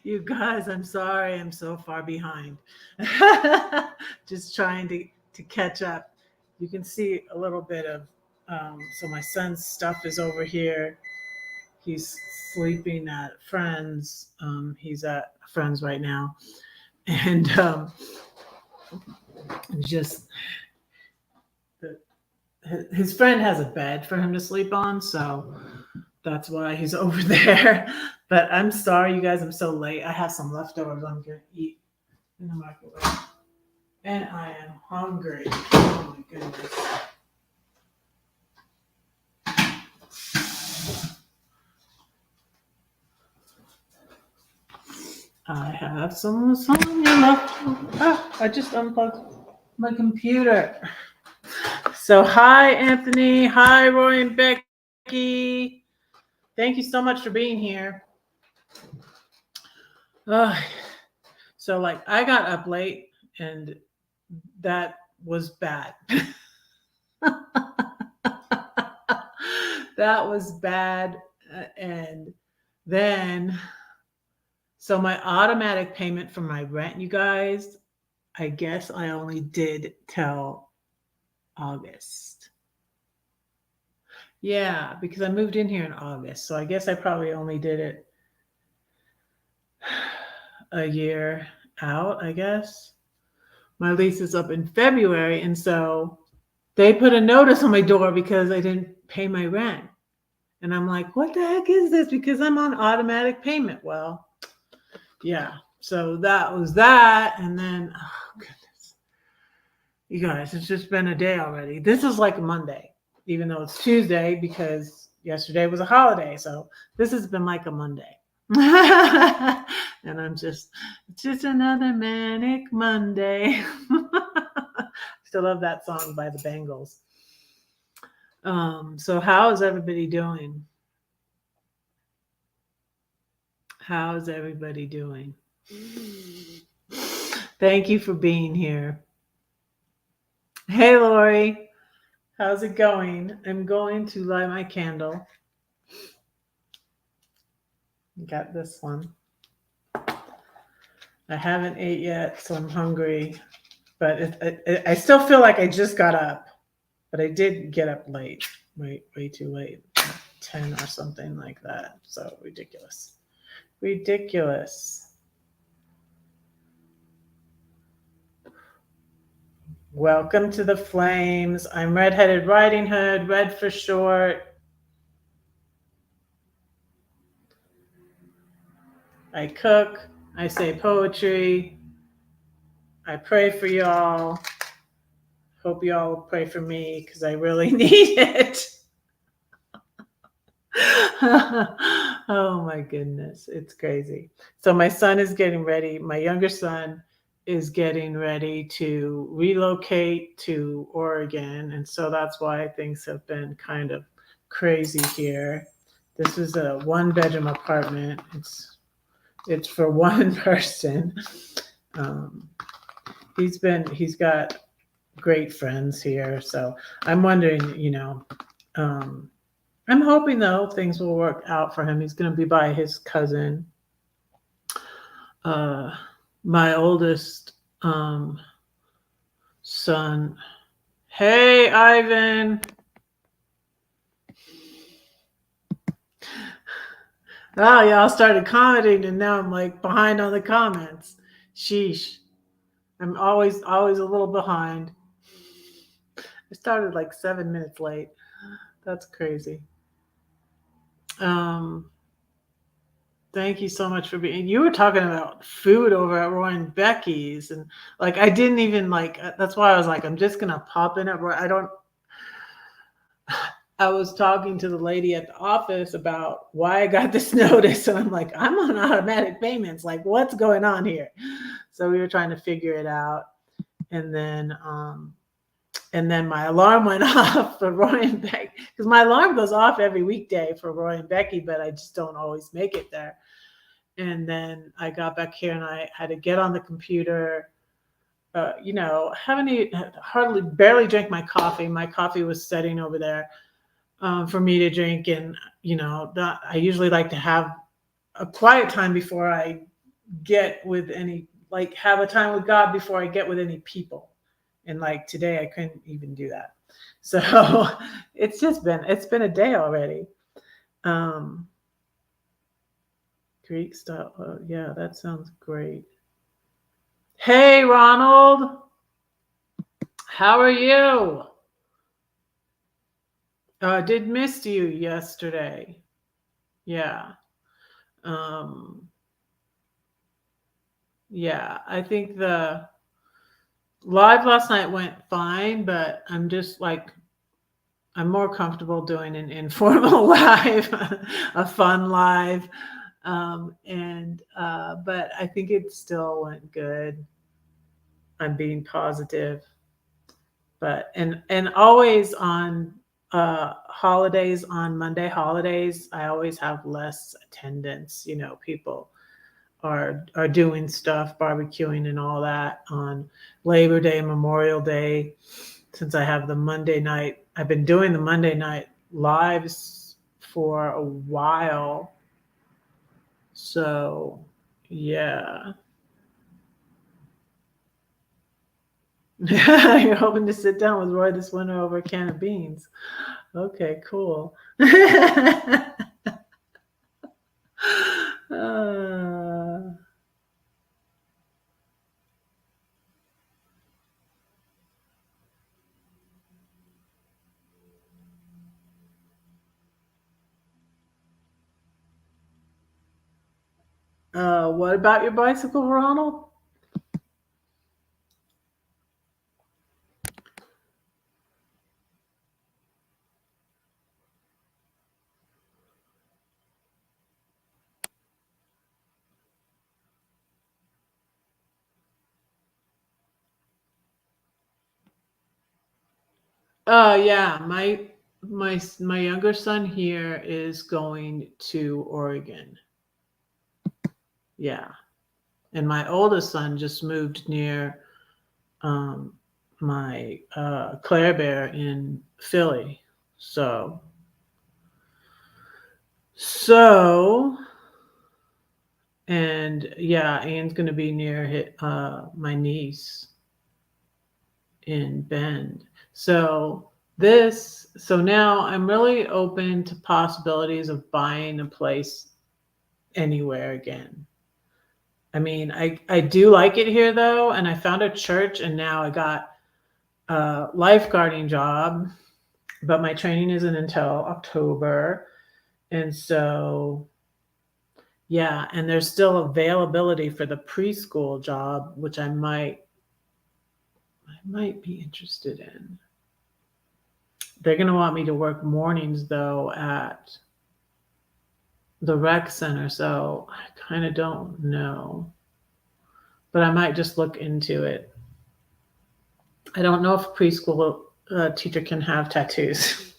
You guys, I'm sorry, I'm so far behind. Just trying to catch up. You can see a little bit of, so my son's stuff is over here. He's sleeping at friends. He's at friends right now, and just the, his friend has a bed for him to sleep on, so that's why he's over there. But I'm sorry, you guys, I'm so late. I have some leftovers I'm gonna eat in the microwave, and I am hungry. Oh my goodness. I have some lasagna left. Ah, I just unplugged my computer. So, hi, Anthony. Hi, Roy and Becky. Thank you so much for being here. Uh, so, like, I got up late, and that was bad. That was bad. And then, so my automatic payment for my rent, you guys, I guess I only did till August. Yeah, because I moved in here in August. So I guess I probably only did it a year out, I guess. My lease is up in February. And so they put a notice on my door because I didn't pay my rent. And I'm like, what the heck is this? Because I'm on automatic payment. Well, yeah. So that was that. And then, oh, goodness. You guys, it's just been a day already. This is like Monday, even though it's Tuesday because yesterday was a holiday. So this has been like a Monday. And I'm just, it's just another manic Monday. Still love that song by the Bangles. So how is everybody doing? How's everybody doing? Thank you for being here. Hey, Lori. How's it going? I'm going to light my candle. Got this one. I haven't ate yet, so I'm hungry. But I still feel like I just got up. But I did get up late. Way too late. 10 or something like that. So ridiculous. Ridiculous. Welcome to the flames. I'm Redheaded Riding Hood, red for short. I cook, I say poetry, I pray for y'all. Hope y'all pray for me because I really need it. Oh my goodness, it's crazy. So my son is getting ready. My younger son is getting ready to relocate to Oregon, and so that's why things have been kind of crazy here. This is a one-bedroom apartment. It's for one person. Um, he's got great friends here, so I'm wondering, um, I'm hoping though things will work out for him. He's going to be by his cousin. Uh, my oldest son. Hey, Ivan. Oh, y'all started commenting, and now I'm like behind on the comments. Sheesh. I'm always a little behind. I started like 7 minutes late. That's crazy. Um, Thank you so much for being. You were talking about food over at Roy and Becky's, and like I didn't even like. That's why I was like, I'm just gonna pop in at Roy. I don't. I was talking to the lady at the office about why I got this notice, and I'm like, I'm on automatic payments. Like, what's going on here? So we were trying to figure it out, and then my alarm went off for Roy and Becky because my alarm goes off every weekday for Roy and Becky, but I just don't always make it there. And then I got back here and I had to get on the computer. Haven't hardly barely drank my coffee. My coffee was setting over there for me to drink, and I usually like to have a quiet time before I get with any, like have a time with God before I get with any people. And like today I couldn't even do that. So it's been a day already. Um Greek style. Yeah, that sounds great. Hey Ronald, how are you? Did miss you yesterday. Yeah. Um yeah, I think the live last night went fine, but I'm just like I'm more comfortable doing an informal live, a fun live. And but I think it still went good. I'm being positive. But and always on holidays, on Monday holidays, I always have less attendance. You know, people are doing stuff, barbecuing and all that on Labor Day, Memorial Day. Since I have the Monday night, I've been doing the Monday night lives for a while. So yeah. You're hoping to sit down with Roy this winter over a can of beans. Okay, cool. uh, what about your bicycle, Ronald? Yeah, my younger son here is going to Oregon. Yeah, and my oldest son just moved near um, my Claire Bear in Philly. So so and yeah, Anne's going to be near my niece in Bend. So now I'm really open to possibilities of buying a place anywhere again. I mean, I do like it here though, and I found a church, and now I got a lifeguarding job, but my training isn't until October, and so yeah, and there's still availability for the preschool job, which I might be interested in. They're going to want me to work mornings though at the rec center, so I kind of don't know. But I might just look into it. I don't know if a preschool teacher can have tattoos.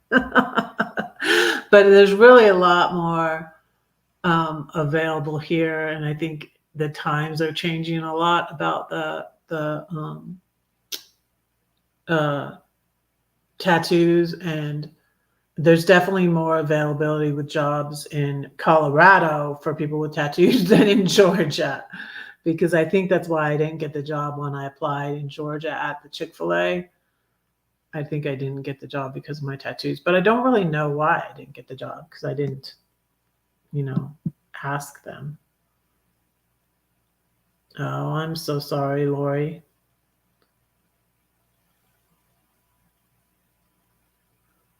But there's really a lot more available here, and I think the times are changing a lot about the uh, tattoos, and there's definitely more availability with jobs in Colorado for people with tattoos than in Georgia, because I think that's why I didn't get the job when I applied in Georgia at the Chick-fil-A. I think I didn't get the job because of my tattoos, but I don't really know why I didn't get the job because I didn't, you know, ask them. Oh, I'm so sorry, Lori.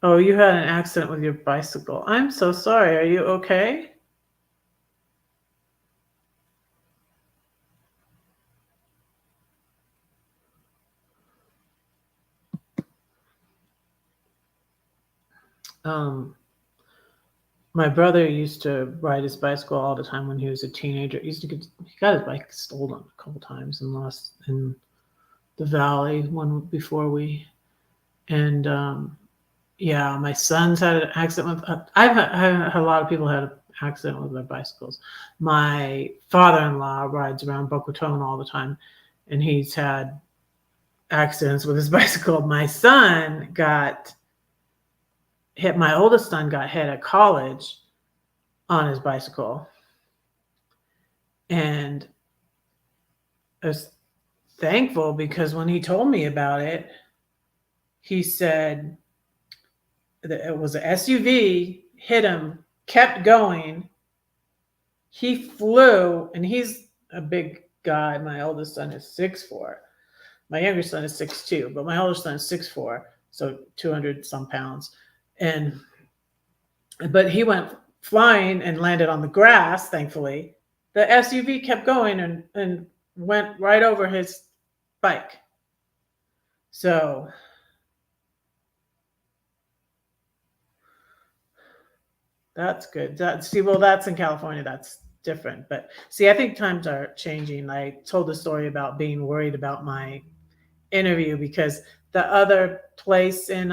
Oh, you had an accident with your bicycle. I'm so sorry. Are you okay? Um, my brother used to ride his bicycle all the time when he was a teenager. He got his bike stolen a couple times and lost in the valley one before we and yeah, my son's had an accident with. I've had a lot of people had an accident with their bicycles. My father-in-law rides around Boca Raton all the time, and he's had accidents with his bicycle. My son got hit. My oldest son got hit at college on his bicycle. And I was thankful because when he told me about it, he said that it was a SUV, hit him, kept going. He flew, and he's a big guy. My oldest son is 6'4". My younger son is 6'2", but my older son is 6'4", so 200 some pounds. But he went flying and landed on the grass, thankfully. The SUV kept going and went right over his bike. So that's good. That's in California. That's different. But see, I think times are changing. I told the story about being worried about my interview because the other place in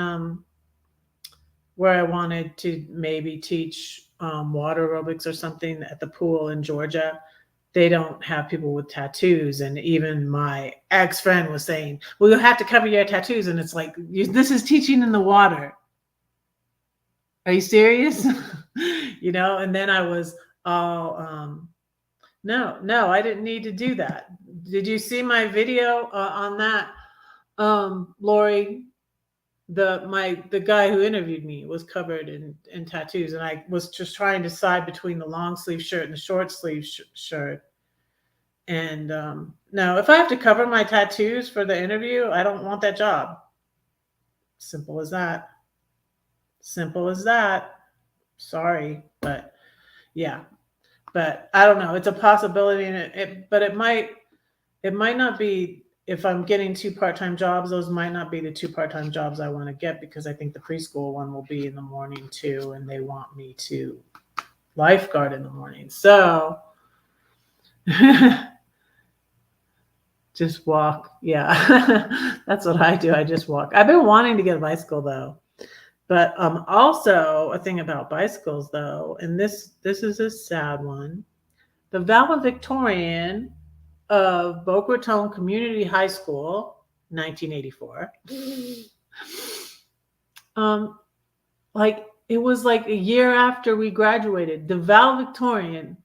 where I wanted to maybe teach water aerobics or something at the pool in Georgia, they don't have people with tattoos. And even my ex-friend was saying, well, you'll have to cover your tattoos. And it's like, this is teaching in the water. Are you serious? And then I was all, no, I didn't need to do that. Did you see my video on that? Lori, the guy who interviewed me was covered in tattoos, and I was just trying to decide between the long sleeve shirt and the short sleeve shirt. And no, if I have to cover my tattoos for the interview, I don't want that job. Simple as that. Simple as that. Sorry, but yeah. But I don't know. It's a possibility, but it might not be. If I'm getting 2 part-time jobs, those might not be the 2 part-time jobs I want to get, because I think the preschool one will be in the morning too, and they want me to lifeguard in the morning. So just walk. Yeah, that's what I do. I just walk. I've been wanting to get a bicycle though. But also a thing about bicycles though, and this is a sad one. The valedictorian of Boca Raton Community High School, 1984. Like it was like a year after we graduated, the valedictorian,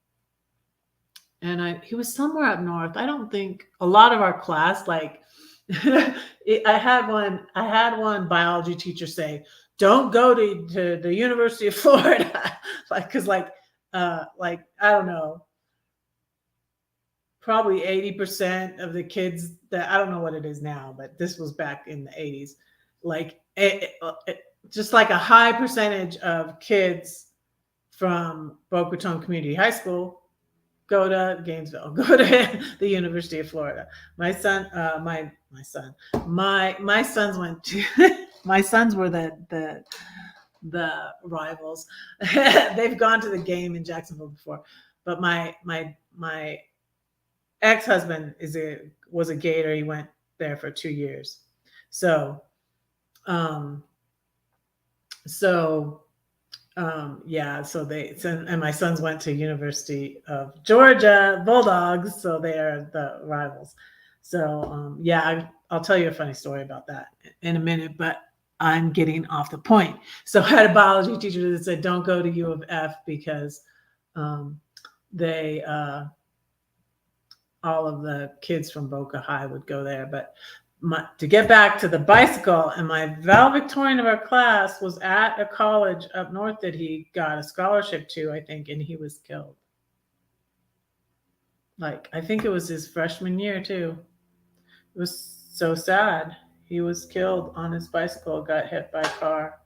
and he was somewhere up north. I don't think a lot of our class, like I had one biology teacher say, don't go to the University of Florida. Because I don't know, probably 80% of the kids that, I don't know what it is now, but this was back in the 80s, like just like a high percentage of kids from Boca Raton Community High School go to Gainesville, go to the University of Florida. My sons went to my sons were the rivals. They've gone to the game in Jacksonville before, but my ex-husband was a Gator. He went there for 2 years. So and my sons went to University of Georgia Bulldogs, so they are the rivals. So I'll tell you a funny story about that in a minute, but I'm getting off the point. So I had a biology teacher that said, don't go to U of F because they all of the kids from Boca High would go there. But to get back to the bicycle, and my valedictorian of our class was at a college up north that he got a scholarship to, I think, and he was killed. Like, I think it was his freshman year too. It was so sad. He was killed on his bicycle, got hit by a car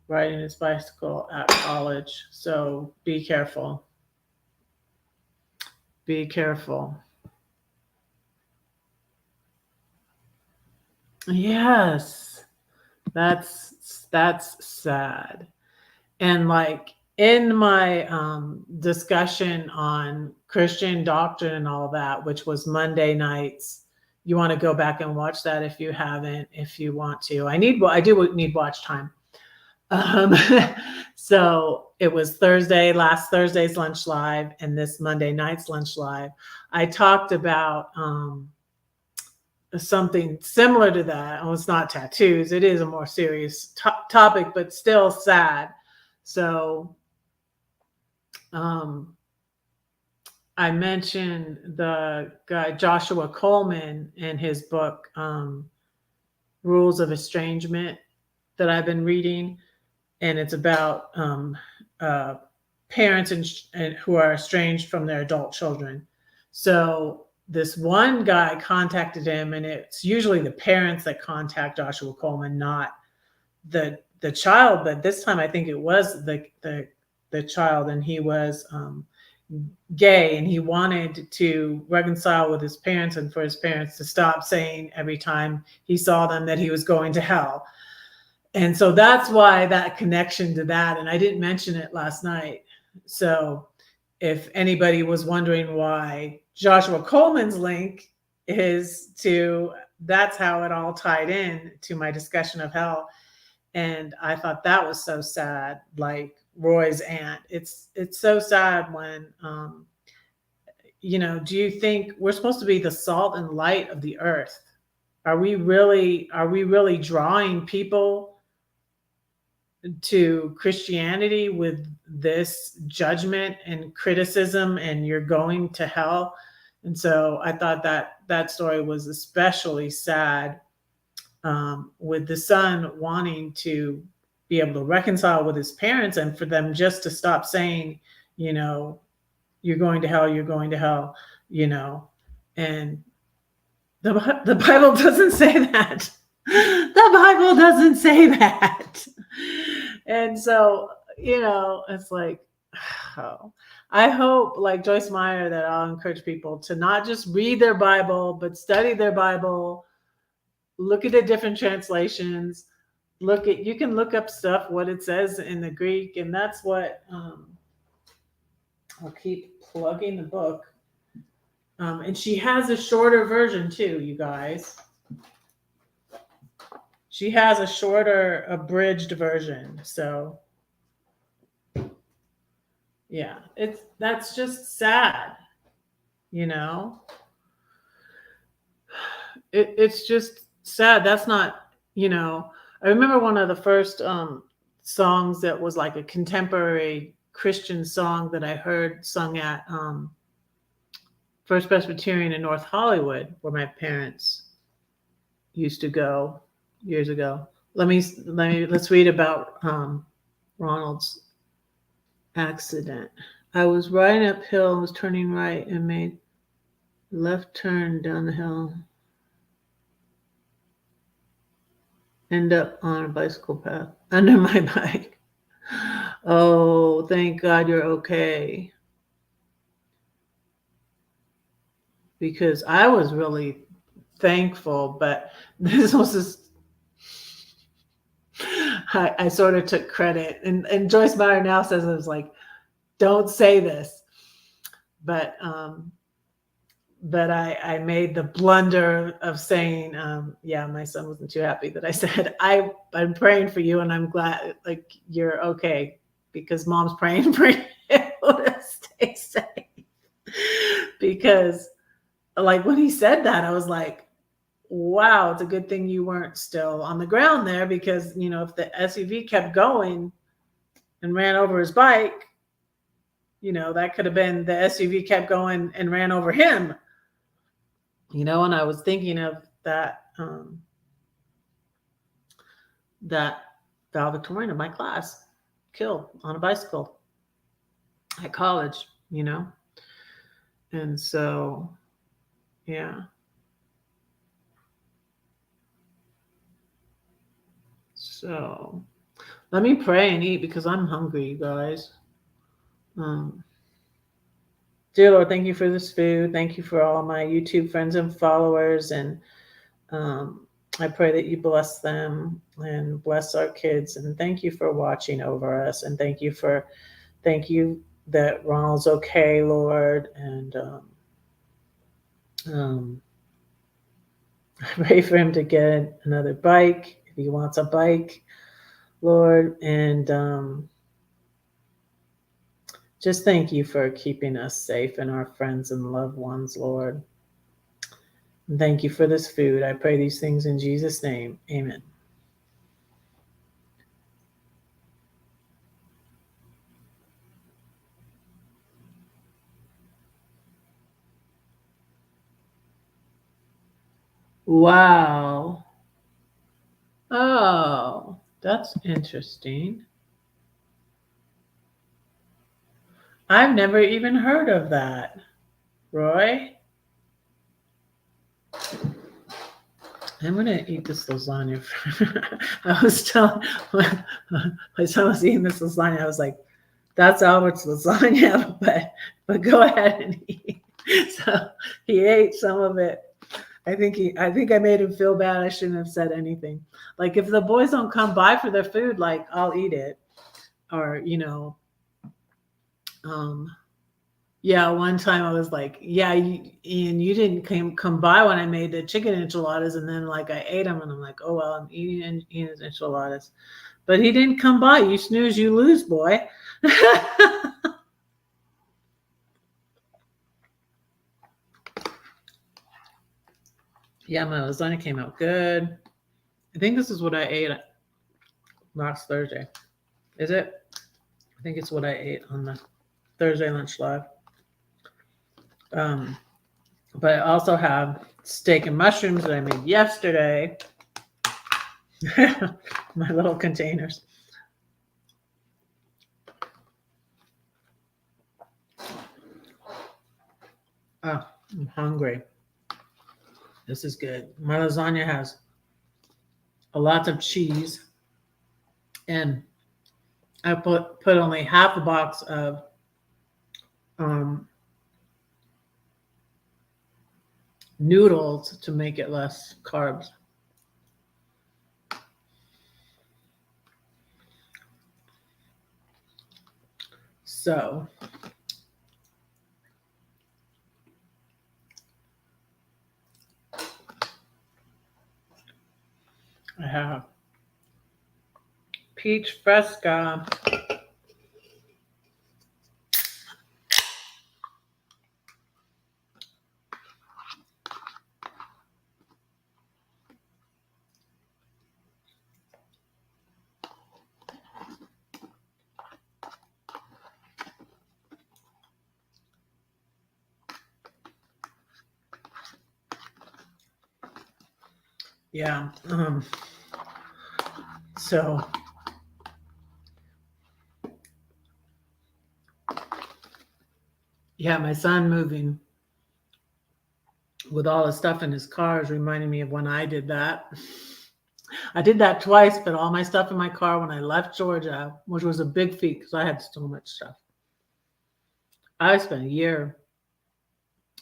riding his bicycle at college. So be careful. Be careful. Yes, that's sad. And like in my discussion on Christian doctrine and all that, which was Monday nights, you want to go back and watch that if you haven't, if you want to. I do need watch time. So it was last Thursday's Lunch Live, and this Monday night's Lunch Live. I talked about something similar to that. Oh, it's not tattoos. It is a more serious topic, but still sad. So I mentioned the guy Joshua Coleman in his book, Rules of Estrangement, that I've been reading, and it's about uh, parents and who are estranged from their adult children. So this one guy contacted him, and it's usually the parents that contact Joshua Coleman, not the child. But this time, I think it was the child, and he was gay, and he wanted to reconcile with his parents, and for his parents to stop saying every time he saw them that he was going to hell. And so that's why that connection to that. And I didn't mention it last night. So if anybody was wondering why Joshua Coleman's link is to, that's how it all tied in to my discussion of hell. And I thought that was so sad, like Roy's aunt. It's so sad when do you think we're supposed to be the salt and light of the earth? Are we really drawing people to Christianity with this judgment and criticism, and you're going to hell? And so I thought that story was especially sad, with the son wanting to be able to reconcile with his parents, and for them just to stop saying, you're going to hell, you're going to hell, and the Bible doesn't say that. The Bible doesn't say that. And so, it's like, oh, I hope, like Joyce Meyer, that I'll encourage people to not just read their Bible, but study their Bible, look at the different translations, you can look up stuff, what it says in the Greek. And that's what, I'll keep plugging the book. And she has a shorter version too, you guys. She has a shorter, abridged version. So yeah, that's just sad, you know. It's just sad. That's not, I remember one of the first songs that was like a contemporary Christian song that I heard sung at First Presbyterian in North Hollywood, where my parents used to go years ago. Let's read about Ronald's accident. I was riding uphill, was turning right, and made left turn down the hill. End up on a bicycle path under my bike. Oh, thank God you're okay. Because I was really thankful, but this was just, I sort of took credit. And Joyce Meyer now says, it was like, don't say this. But I made the blunder of saying, yeah, my son wasn't too happy that I said, I'm praying for you, and I'm glad like you're okay, because mom's praying for you to stay safe. Because like when he said that, I was like, wow, it's a good thing you weren't still on the ground there, because if the SUV kept going and ran over his bike, that could have been the SUV kept going and ran over him. And I was thinking of that valedictorian of my class killed on a bicycle at college, and so yeah. So let me pray and eat, because I'm hungry, you guys. Dear Lord, thank you for this food. Thank you for all my YouTube friends and followers. And I pray that you bless them and bless our kids. And thank you for watching over us. And thank you that Ronald's okay, Lord. And I pray for him to get another bike if he wants a bike, Lord. And just thank you for keeping us safe and our friends and loved ones, Lord. And thank you for this food. I pray these things in Jesus' name. Amen. Wow. Oh, that's interesting. I've never even heard of that. Roy, I'm gonna eat this lasagna. I was telling my son was eating this lasagna. I was like, "That's Albert's lasagna," but go ahead and eat. So he ate some of it. I think I made him feel bad. I shouldn't have said anything. Like if the boys don't come by for their food, like I'll eat it, or um, yeah, one time I was like, "Yeah, Ian, you didn't come by when I made the chicken enchiladas," and then like I ate them, and I'm like, "Oh well, I'm eating Ian's enchiladas," but he didn't come by. You snooze, you lose, boy. Yeah, my lasagna came out good. I think this is what I ate last Thursday. Is it? I think it's what I ate on the Thursday lunch live. Um, but I also have steak and mushrooms that I made yesterday. My little containers. Oh, I'm hungry. This is good. My lasagna has a lot of cheese, and I put only half a box of um, noodles to make it less carbs. So I have peach fresca. Yeah. So yeah, my son moving with all the stuff in his car is reminding me of when I did that. I did that twice, but all my stuff in my car when I left Georgia, which was a big feat because I had so much stuff. I spent a year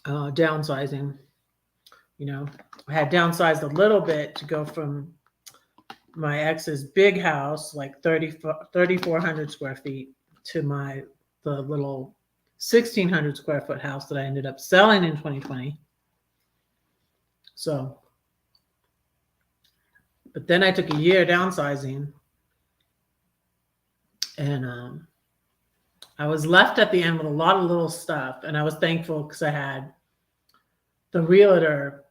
downsizing. I had downsized a little bit to go from my ex's big house, like 3,400 square feet, to the little 1,600 square foot house that I ended up selling in 2020. So, but then I took a year downsizing, and I was left at the end with a lot of little stuff, and I was thankful because I had the realtor,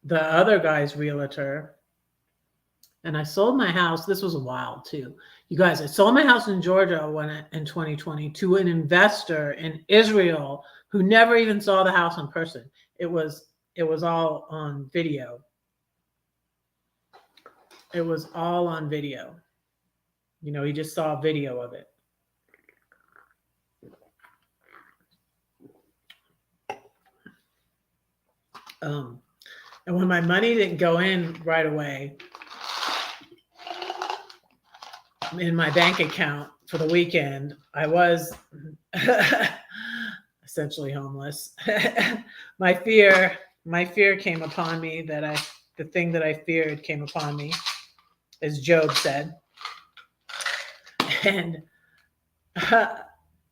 the other guy's realtor, and I sold my house. This was wild too. You guys, I sold my house in Georgia in 2020 to an investor in Israel who never even saw the house in person. It was all on video. It was all on video. He just saw a video of it. And when my money didn't go in right away in my bank account for the weekend, I was essentially homeless. my fear, my fear came upon me the thing that I feared came upon me, as Job said. And I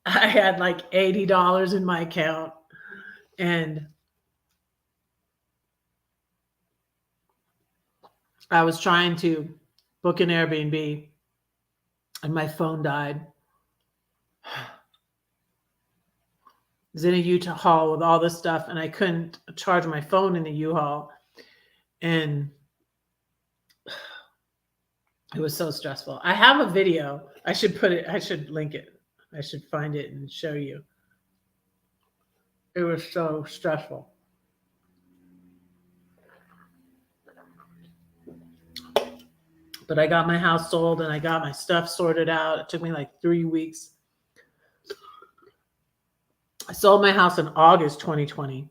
had like $80 in my account, and I was trying to book an Airbnb, and my phone died. I was in a U-Haul with all this stuff, and I couldn't charge my phone in the U-Haul, and it was so stressful. I have a video. I should link it. I should find it and show you. It was so stressful. But I got my house sold and I got my stuff sorted out. It took me like 3 weeks. I sold my house in August 2020.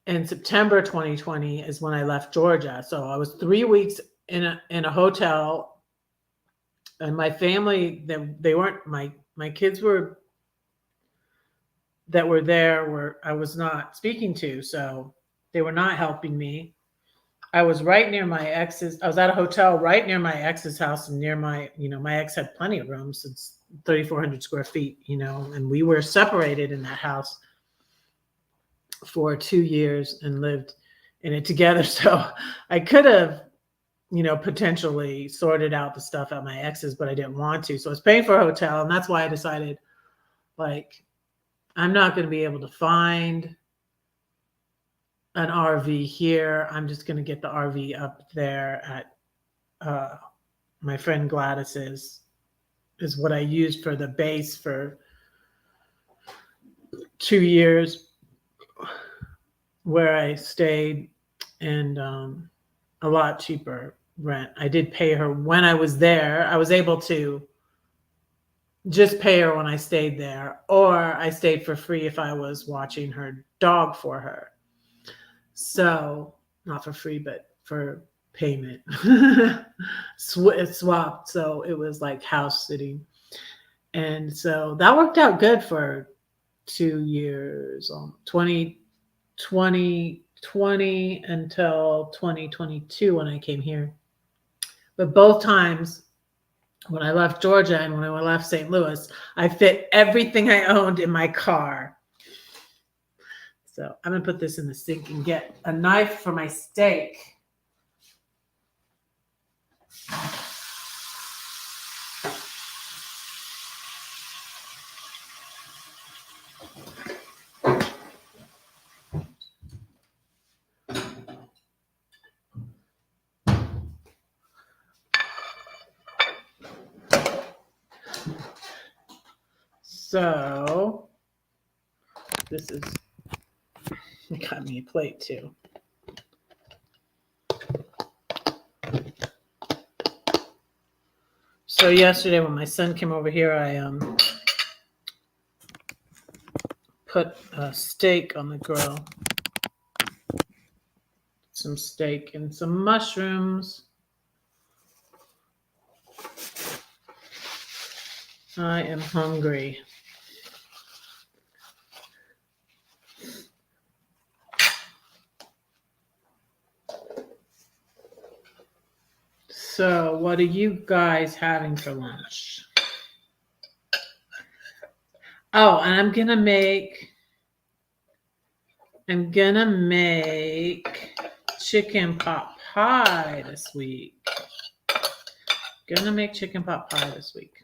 In September 2020 is when I left Georgia. So I was 3 weeks in a hotel, and my family, they weren't, my kids were that were there were I was not speaking to, so they were not helping me. I was right near my ex's. I was at a hotel right near my ex's house, and near my, my ex had plenty of rooms. It's 3,400 square feet, and we were separated in that house for 2 years and lived in it together. So I could have, potentially sorted out the stuff at my ex's, but I didn't want to. So I was paying for a hotel, and that's why I decided, like, I'm not going to be able to find an RV here. I'm just going to get the RV up there at my friend Gladys's, is what I used for the base for 2 years, where I stayed, and a lot cheaper rent. I did pay her when I was there. I was able to just pay her when I stayed there, or I stayed for free if I was watching her dog for her. So not for free, but for payment. It swapped. So it was like house sitting. And so that worked out good for 2 years, 2020 until 2022 when I came here. But both times, when I left Georgia and when I left St. Louis, I fit everything I owned in my car. So I'm going to put this in the sink and get a knife for my steak. So this is, got me a plate too. So yesterday when my son came over here, I put a steak on the grill. Some steak and some mushrooms. I am hungry. So what are you guys having for lunch? Oh, and I'm gonna make chicken pot pie this week. Gonna make chicken pot pie this week.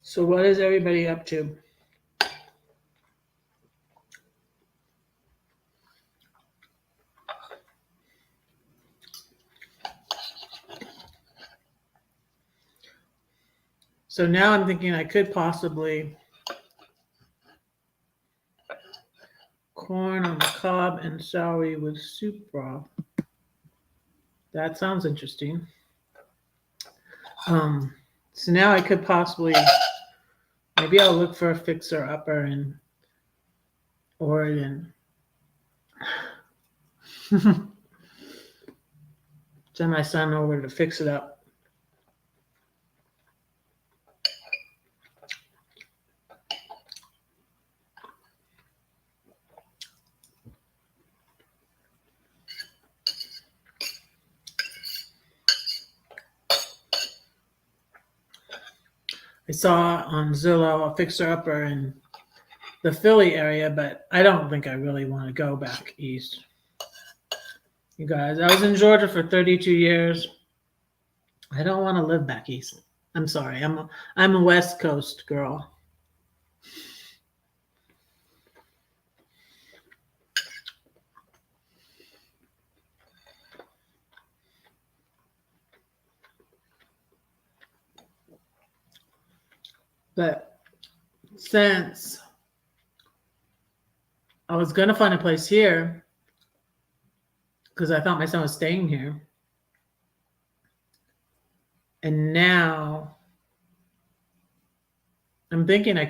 So what is everybody up to? So now I'm thinking I could possibly corn on the cob and celery with soup broth. That sounds interesting. So now I could possibly, maybe I'll look for a fixer-upper in Oregon. Send my son over to fix it up. I saw on Zillow a fixer upper in the Philly area, but I don't think I really want to go back east. You guys, I was in Georgia for 32 years. I don't want to live back east. I'm sorry. I'm a West Coast girl. But since I was going to find a place here because I thought my son was staying here. And now I'm thinking I'm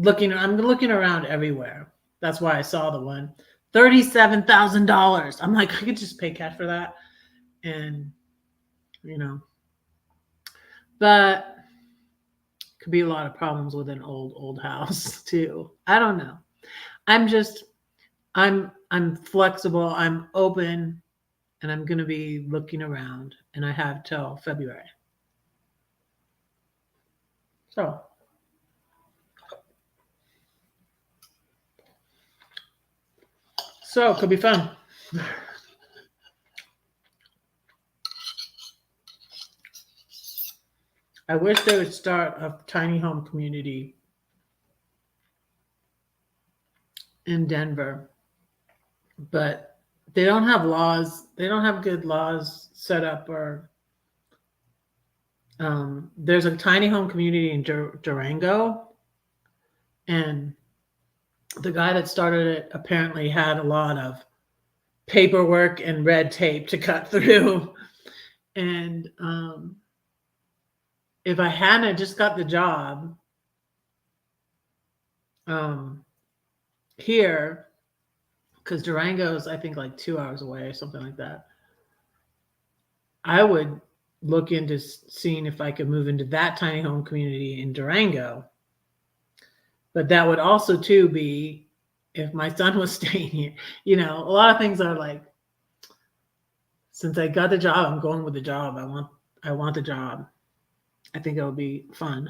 looking around everywhere. That's why I saw the one. $37,000. I'm like, I could just pay cash for that. And, but could be a lot of problems with an old house too. I don't know. I'm flexible. I'm open, and I'm going to be looking around, and I have till February. So it could be fun. I wish they would start a tiny home community in Denver, but they don't have laws. They don't have good laws set up, or there's a tiny home community in Durango, and the guy that started it apparently had a lot of paperwork and red tape to cut through. And if I hadn't just got the job here, because Durango is, I think, like 2 hours away or something like that, I would look into seeing if I could move into that tiny home community in Durango. But that would also too be if my son was staying here. A lot of things are like, since I got the job, I'm going with the job. I want the job. I think it'll be fun,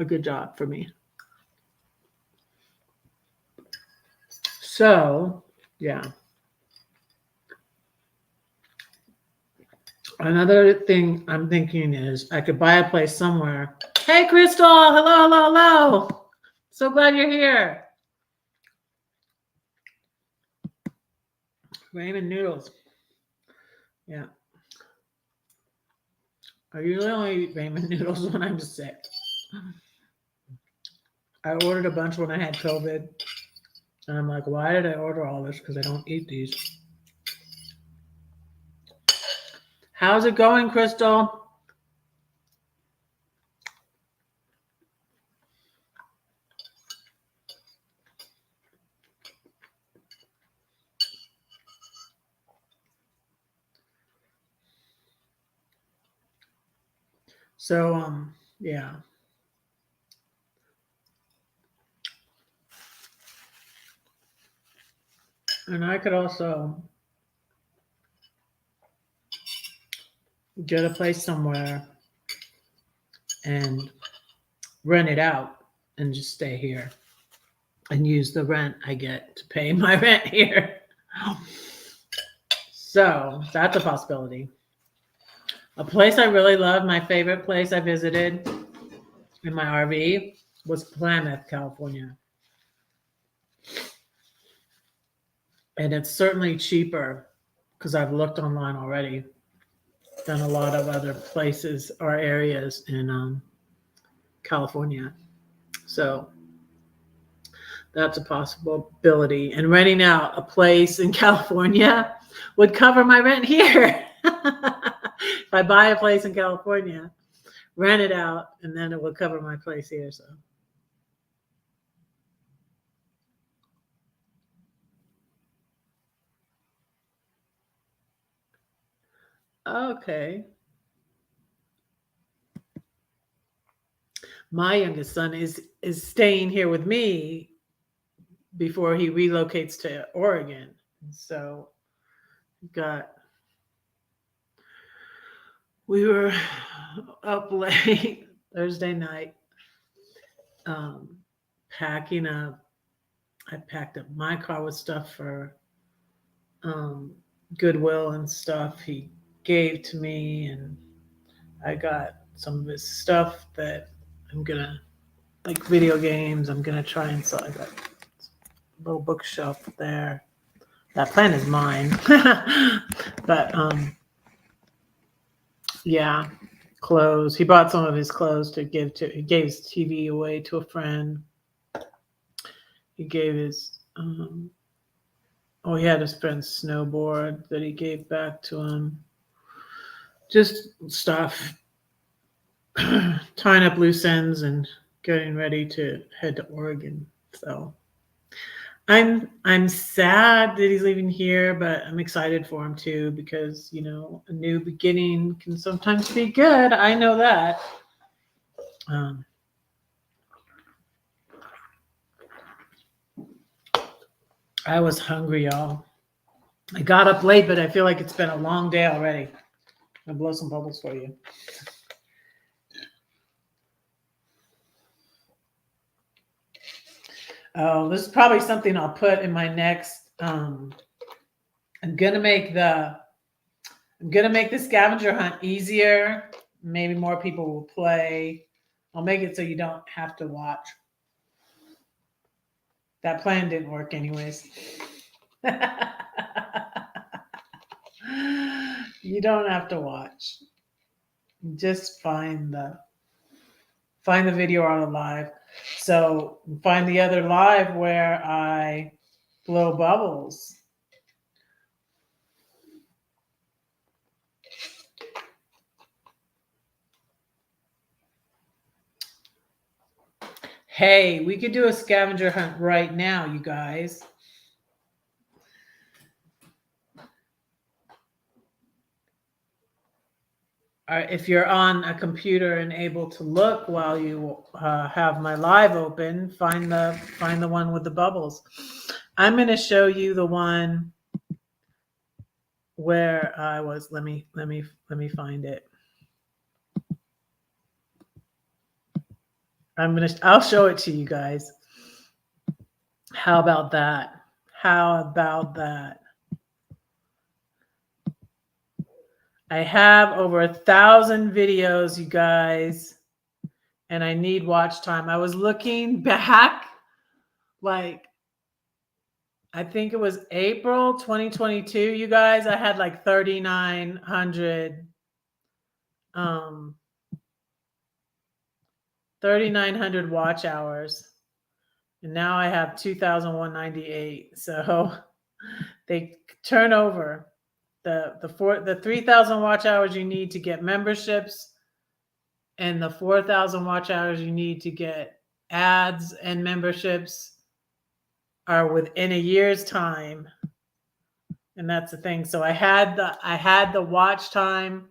a good job for me. So, yeah. Another thing I'm thinking is I could buy a place somewhere. Hey, Crystal. Hello. So glad you're here. Ramen noodles. Yeah. I usually only eat ramen noodles when I'm sick. I ordered a bunch when I had COVID. And I'm like, why did I order all this? Because I don't eat these. How's it going, Crystal? So, yeah. And I could also get a place somewhere and rent it out and just stay here and use the rent I get to pay my rent here. So that's a possibility. A place I really love, my favorite place I visited in my RV was Klamath, California. And it's certainly cheaper, because I've looked online already, than a lot of other places or areas in California. So that's a possibility. And renting out a place in California would cover my rent here. If I buy a place in California, rent it out, and then it will cover my place here. So. Okay. My youngest son is staying here with me before he relocates to Oregon. So we were up late Thursday night, um, packing up. I packed up my car with stuff for um, Goodwill and stuff he gave to me, and I got some of his stuff that I'm gonna like video games. I'm gonna try and sell. I got a little bookshelf there. That plant is mine, but yeah, clothes. He bought some of his clothes to give to. He gave his TV away to a friend. He gave his oh, he had his friend's snowboard that he gave back to him. Just stuff, tying up loose ends and getting ready to head to Oregon. So I'm sad that he's leaving here, but I'm excited for him too because a new beginning can sometimes be good. I know that. Um, I was hungry, y'all. I got up late, but I feel like it's been a long day already. I'll blow some bubbles for you. Oh, this is probably something I'll put in my next. I'm gonna make the scavenger hunt easier. Maybe more people will play. I'll make it so you don't have to watch. That plan didn't work anyways. You don't have to watch. Just find the video on the live. So find the other live where I blow bubbles. Hey, we could do a scavenger hunt right now, you guys. If you're on a computer and able to look while you have my live open, find the one with the bubbles. I'm going to show you the one where I was. Let me find it. I'll show it to you guys. How about that? How about that? I have over 1,000 videos, you guys, and I need watch time. I was looking back, like, I think it was April 2022, you guys. I had like 3,900 watch hours. And now I have 2,198. So they turn over the 3,000 watch hours you need to get memberships and the 4,000 watch hours you need to get ads and memberships are within a year's time. And that's the thing. So I had the watch time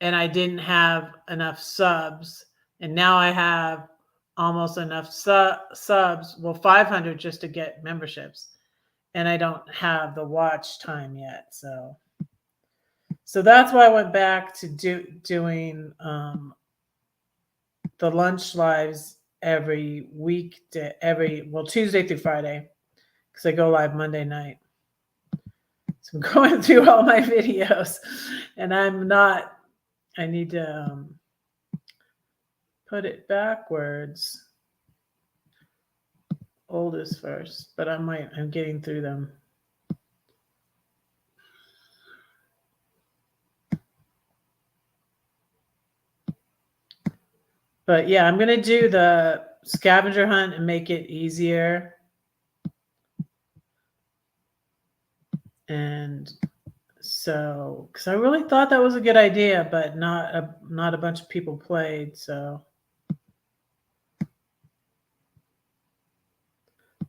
and I didn't have enough subs. And now I have almost enough subs. Well, 500 just to get memberships. And I don't have the watch time yet. So that's why I went back to doing the lunch lives every week Tuesday through Friday, because I go live Monday night. So I'm going through all my videos, and I need to put it backwards. Oldest first, but I'm getting through them. But yeah, I'm going to do the scavenger hunt and make it easier. And so, because I really thought that was a good idea, but not a bunch of people played. So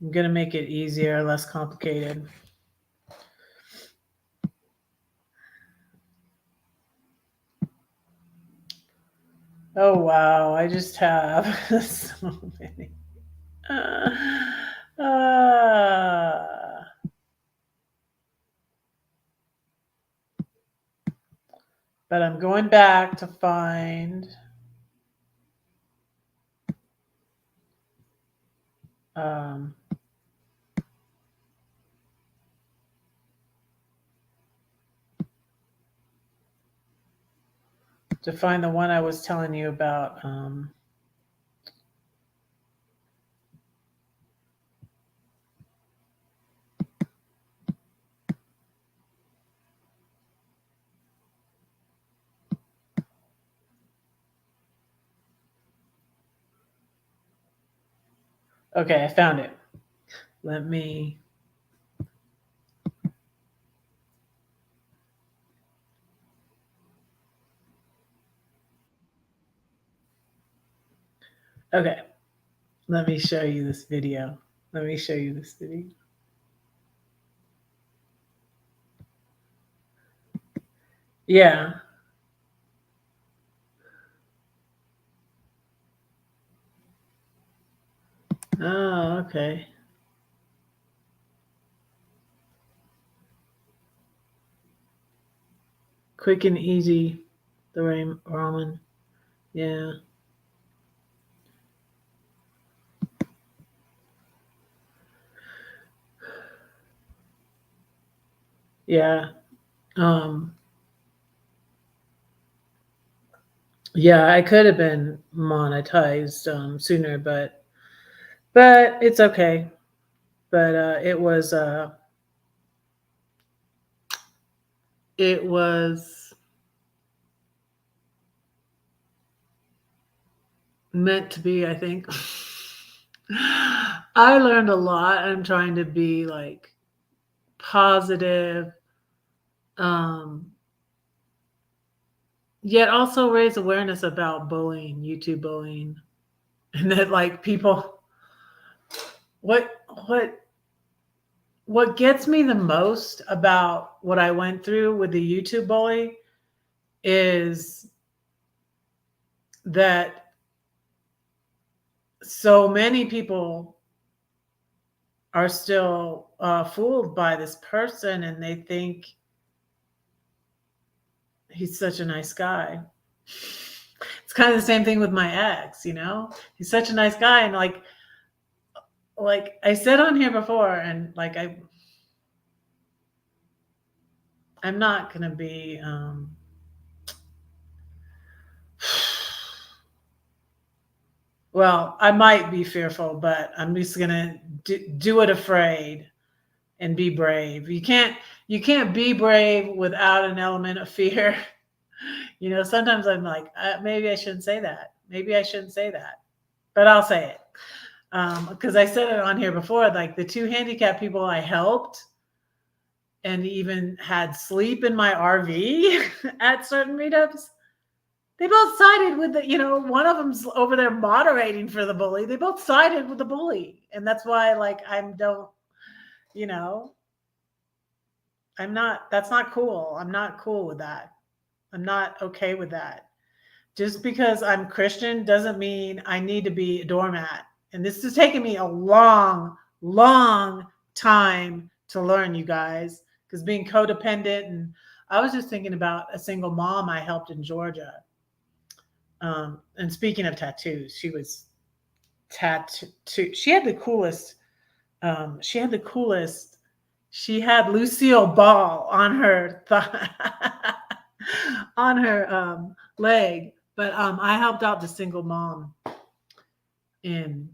I'm going to make it easier, less complicated. Oh, wow. I just have so many. But I'm going back to find um, the one I was telling you about. Okay, I found it. Let me. Okay, let me show you this video. Let me show you this video. Yeah. Oh, okay. Quick and easy, the ramen. Yeah. Yeah. Um, yeah, I could have been monetized sooner, but it's okay. But it was meant to be, I think. I learned a lot. I'm trying to be like positive, um, yet also raise awareness about bullying, YouTube bullying, and that like people. What what what gets me the most about what I went through with the YouTube bully is that so many people are still fooled by this person and they think he's such a nice guy. It's kind of the same thing with my ex, you know? He's such a nice guy and like I said on here before and like I'm not going to be well, I might be fearful, but I'm just going to do it afraid and be brave. You can't be brave without an element of fear. You know, sometimes I'm like, maybe I shouldn't say that. Maybe I shouldn't say that, but I'll say it because I said it on here before. Like the two handicapped people I helped, and even had sleep in my RV at certain meetups. They both sided with one of them's over there moderating for the bully. They both sided with the bully, and that's why like you know, I'm not. That's not cool. I'm not cool with that. I'm not okay with that. Just because I'm Christian doesn't mean I need to be a doormat. And this has taken me a long, long time to learn, you guys, because being codependent. And I was just thinking about a single mom I helped in Georgia. And speaking of tattoos, she was tattooed. She had the coolest. She had the coolest. She had Lucille Ball on her on her leg. But I helped out the single mom in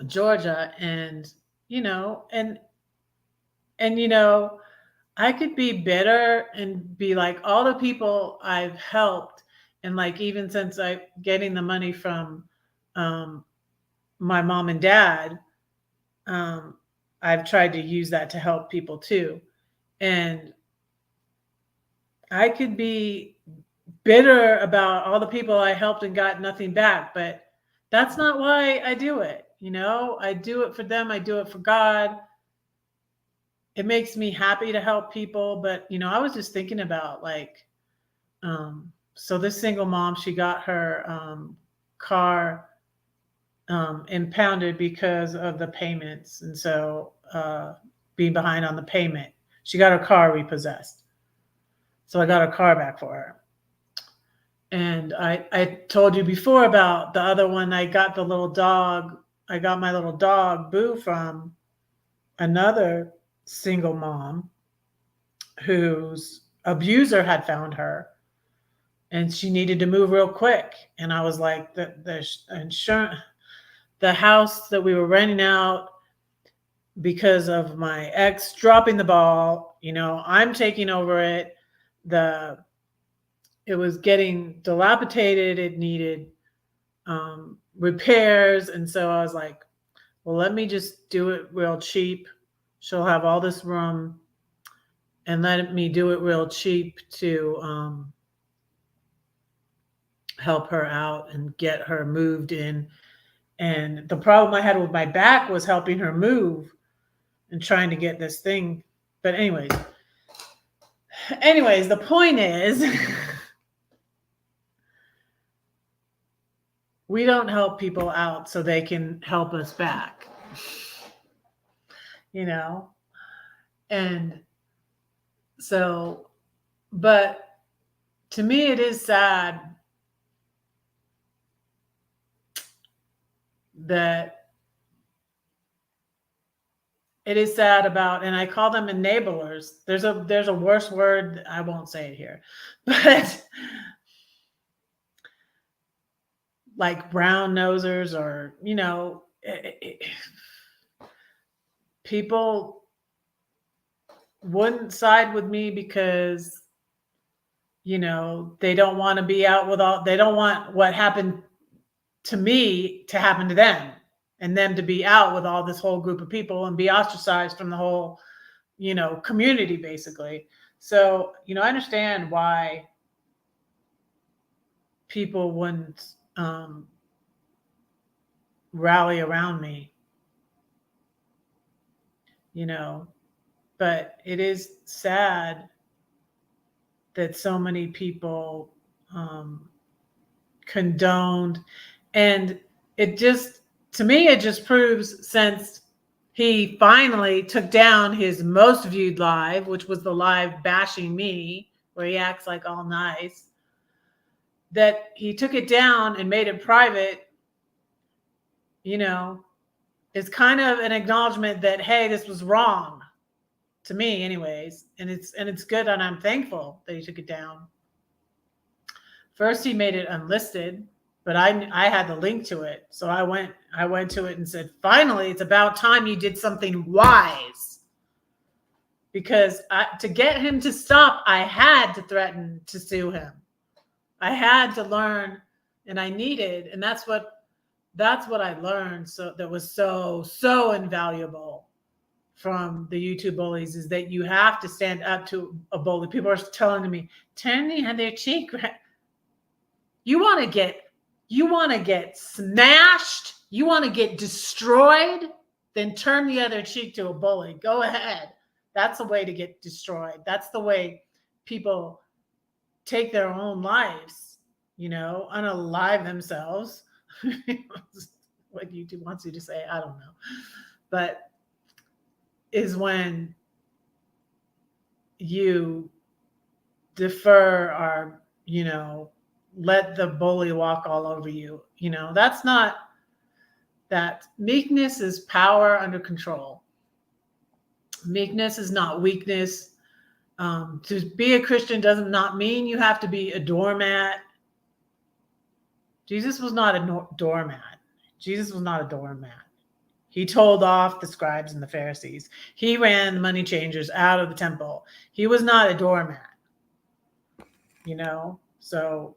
Georgia, and you know, and I could be bitter and be like all the people I've helped, and like even since I getting the money from um, my mom and dad, um, I've tried to use that to help people too, and I could be bitter about all the people I helped and got nothing back, but that's not why I do it. I do it for them. I do it for God. It makes me happy to help people. But, I was just thinking about like, so this single mom, she got her car impounded because of the payments. And so being behind on the payment, she got her car repossessed. So I got her car back for her. And I told you before about the other one. I got the little dog. I got my little dog, Boo, from another single mom whose abuser had found her and she needed to move real quick. And I was like, the insurance, the house that we were renting out, because of my ex dropping the ball, I'm taking over it. It was getting dilapidated. It needed repairs. And so I was like, well, let me just do it real cheap. She'll have all this room, and let me do it real cheap to help her out and get her moved in. And the problem I had with my back was helping her move and trying to get this thing. But anyways, the point is we don't help people out so they can help us back. And so, but to me, it is sad about, and I call them enablers. There's a worse word. I won't say it here, but like brown nosers, or, people wouldn't side with me because, they don't want to be out with they don't want what happened to me to happen to them, and them to be out with all this whole group of people and be ostracized from the whole, community, basically. So, I understand why people wouldn't rally around me, but it is sad that so many people condoned. And to me, it just proves, since he finally took down his most viewed live, which was the live bashing me, where he acts like all nice, that he took it down and made it private, is kind of an acknowledgement that, hey, this was wrong, to me anyways. And it's good, and I'm thankful that he took it down. First, he made it unlisted, but I had the link to it. So I went to it and said, finally, it's about time you did something wise. Because to get him to stop, I had to threaten to sue him. I had to learn, and I needed, and that's what I learned. So that was so invaluable from the YouTube bullies, is that you have to stand up to a bully. People are telling me, turn the other cheek. You want to get smashed? You want to get destroyed? Then turn the other cheek to a bully. Go ahead. That's the way to get destroyed. That's the way people take their own lives, unalive themselves. What YouTube wants you to say, I don't know. But is when you defer, or, let the bully walk all over you. That's not that. Meekness is power under control. Meekness is not weakness. To be a Christian does not mean you have to be a doormat. Jesus was not a doormat. Jesus was not a doormat. He told off the scribes and the Pharisees. He ran the money changers out of the temple. He was not a doormat. So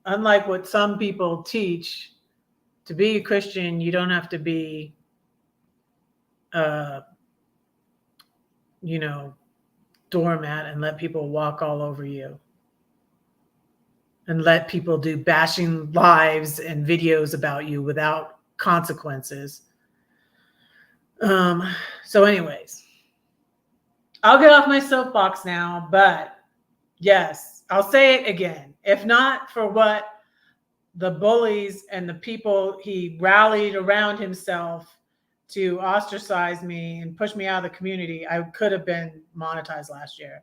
unlike what some people teach, to be a Christian, you don't have to be, doormat and let people walk all over you and let people do bashing lives and videos about you without consequences. So anyways, I'll get off my soapbox now, but yes, I'll say it again. If not for what the bullies and the people he rallied around himself to ostracize me and push me out of the community, I could have been monetized last year.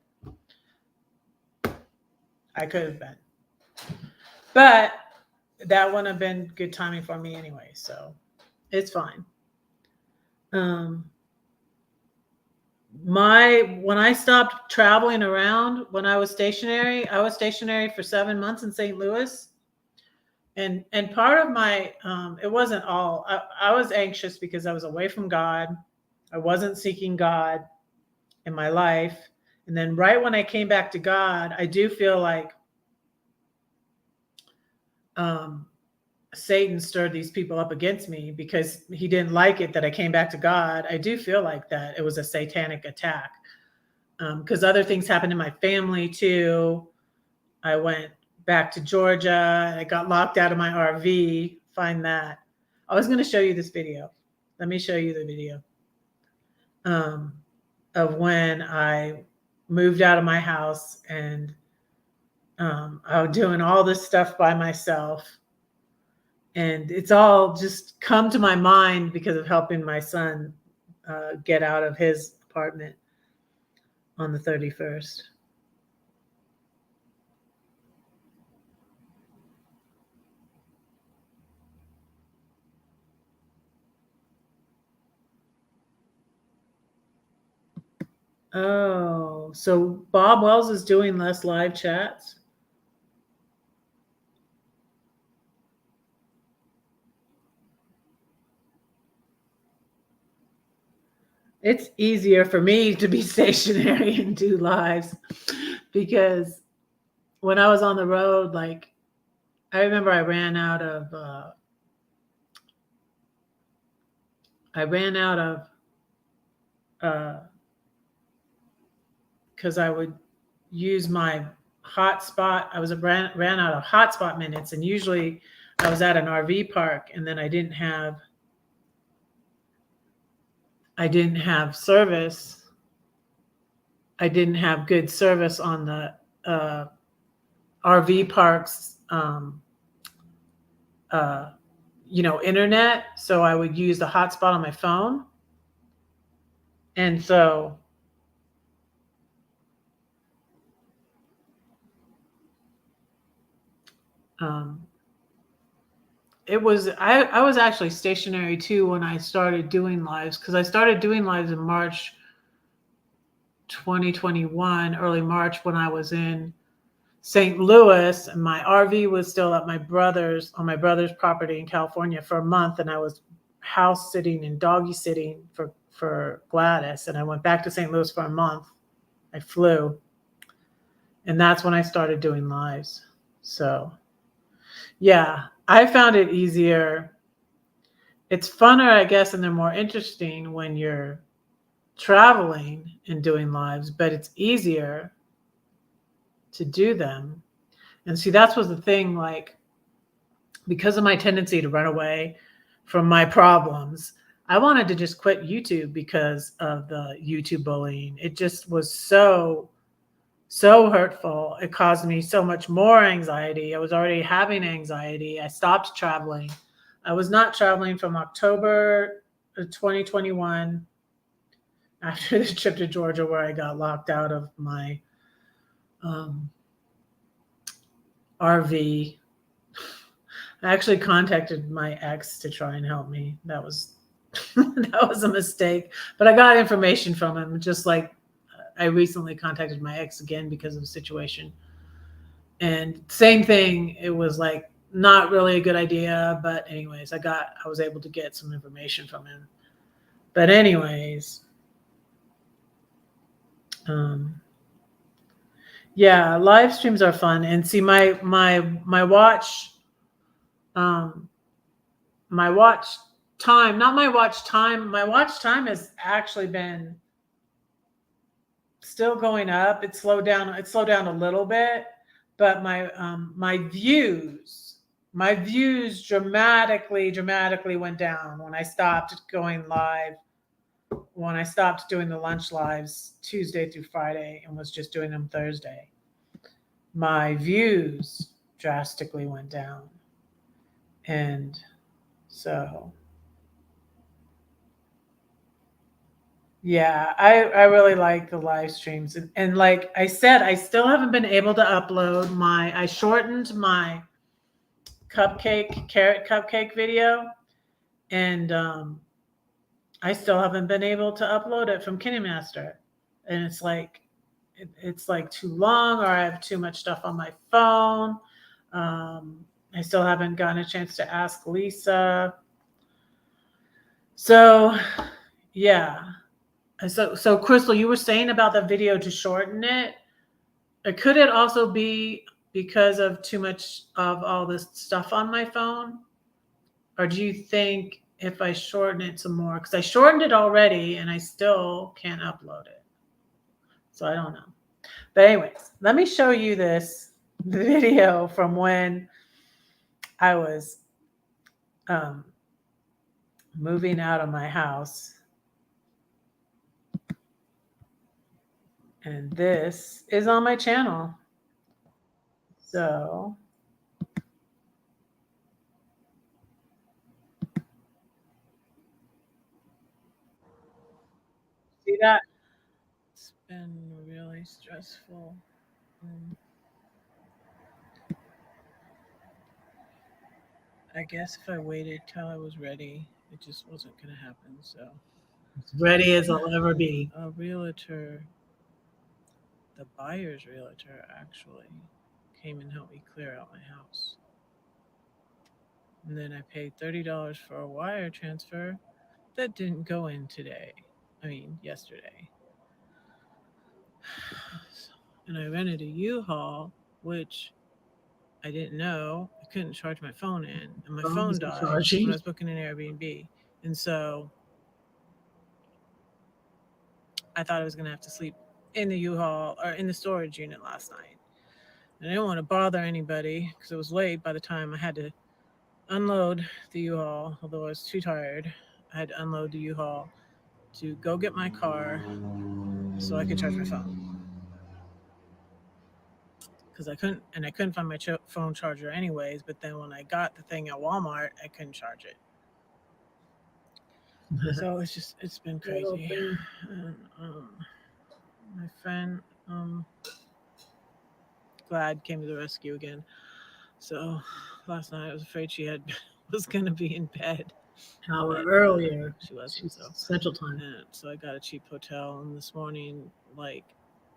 I could have been. But that wouldn't have been good timing for me anyway, so it's fine. Um, when I stopped traveling around when I was stationary for 7 months in St. Louis. And part of my it wasn't all I was anxious because I was away from God. I wasn't seeking God in my life. And then right when I came back to God, I do feel like um, Satan stirred these people up against me because he didn't like it that I came back to God. I do feel like that it was a satanic attack because other things happened in my family too. I went back to Georgia. I got locked out of my RV. Find that. I was going to show you this video. Let me show you the video um, of when I moved out of my house and I was doing all this stuff by myself. And it's all just come to my mind because of helping my son get out of his apartment on the 31st. Oh, so Bob Wells is doing less live chats? It's easier for me to be stationary and do lives because when I was on the road, like I remember I ran out of because I would use my hotspot. Ran out of hotspot minutes, and usually I was at an RV park, and then I didn't have service. I didn't have good service on the RV parks, uh, internet. So I would use the hotspot on my phone, and so um, I was actually stationary too when I started doing lives because I started doing lives in March 2021, early March, when I was in St. Louis, and my RV was still at on my brother's property in California for a month, and I was house sitting and doggy sitting for Gladys, and I went back to St. Louis for a month. I flew, and that's when I started doing lives. So, yeah, I found it easier. It's funner, I guess, and they're more interesting when you're traveling and doing lives, but it's easier to do them. And see, that's was the thing, like, because of my tendency to run away from my problems, I wanted to just quit YouTube because of the YouTube bullying. It just was so hurtful. It caused me so much more anxiety. I was already having anxiety. I stopped traveling. I was not traveling from October 2021 after the trip to Georgia where I got locked out of my um, RV. I actually contacted my ex to try and help me. That was that was a mistake, but I got information from him. Just like I recently contacted my ex again because of the situation, and same thing. It was like not really a good idea, but anyways, I was able to get some information from him. But anyways, um, yeah, live streams are fun. And see, my watch, um, my watch time, not my watch time. My watch time has actually been still going up. It slowed down. It slowed down a little bit, but my views dramatically went down when I stopped going live. When I stopped doing the lunch lives Tuesday through Friday and was just doing them Thursday, my views drastically went down. And so, yeah, I really like the live streams. And like I said, I still haven't been able to upload I shortened my carrot cupcake video, and I still haven't been able to upload it from KineMaster, and it's like it's like too long, or I have too much stuff on my phone. I still haven't gotten a chance to ask Lisa. So, yeah. So Crystal, you were saying about the video to shorten it. Could it also be because of too much of all this stuff on my phone? Or do you think if I shorten it some more, because I shortened it already and I still can't upload it? So I don't know. But anyways, let me show you this video from when I was um, moving out of my house. And this is on my channel. So see that? It's been really stressful. I guess if I waited till I was ready, it just wasn't going to happen. So, as ready as I'll ever be. A realtor, the buyer's realtor, actually came and helped me clear out my house. And then I paid $30 for a wire transfer that didn't go in today. Yesterday. And I rented a U-Haul, which I didn't know. I couldn't charge my phone in, and my phone died when I was booking an Airbnb. And so I thought I was going to have to sleep in the U-Haul or in the storage unit last night. And I didn't want to bother anybody because it was late by the time I had to unload the U-Haul, although I was too tired. I had to unload the U-Haul to go get my car so I could charge my phone. Because I couldn't find my phone charger anyways, but then when I got the thing at Walmart, I couldn't charge it. So it's been crazy. And, my friend Glad came to the rescue again. So last night I was afraid she was gonna be in bed. Hour earlier. She wasn't. So Central Time. And so I got a cheap hotel, and this morning, like,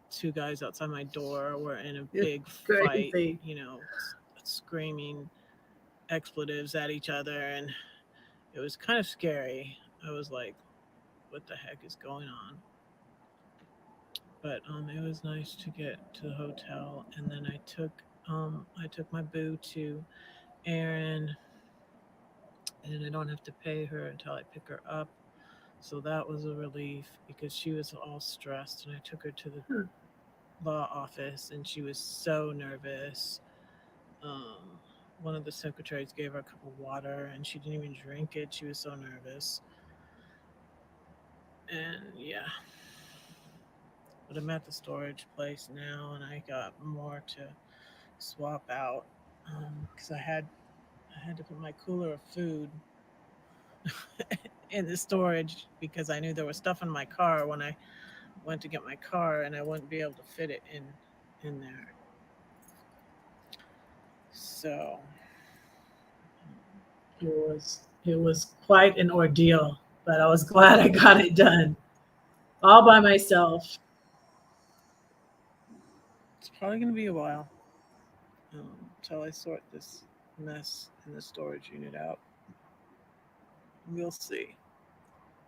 two guys outside my door were in a big fight. Screaming expletives at each other, and it was kind of scary. I was like, "What the heck is going on?" But it was nice to get to the hotel, and then I took my boo to Erin, and I don't have to pay her until I pick her up. So that was a relief because she was all stressed, and I took her to the law office, and she was so nervous. One of the secretaries gave her a cup of water, and she didn't even drink it. She was so nervous. And yeah. But I'm at the storage place now, and I got more to swap out because I had to put my cooler of food in the storage because I knew there was stuff in my car when I went to get my car, and I wouldn't be able to fit it in there. So it was quite an ordeal, but I was glad I got it done all by myself. It's probably going to be a while until I sort this mess in the storage unit out. We'll see.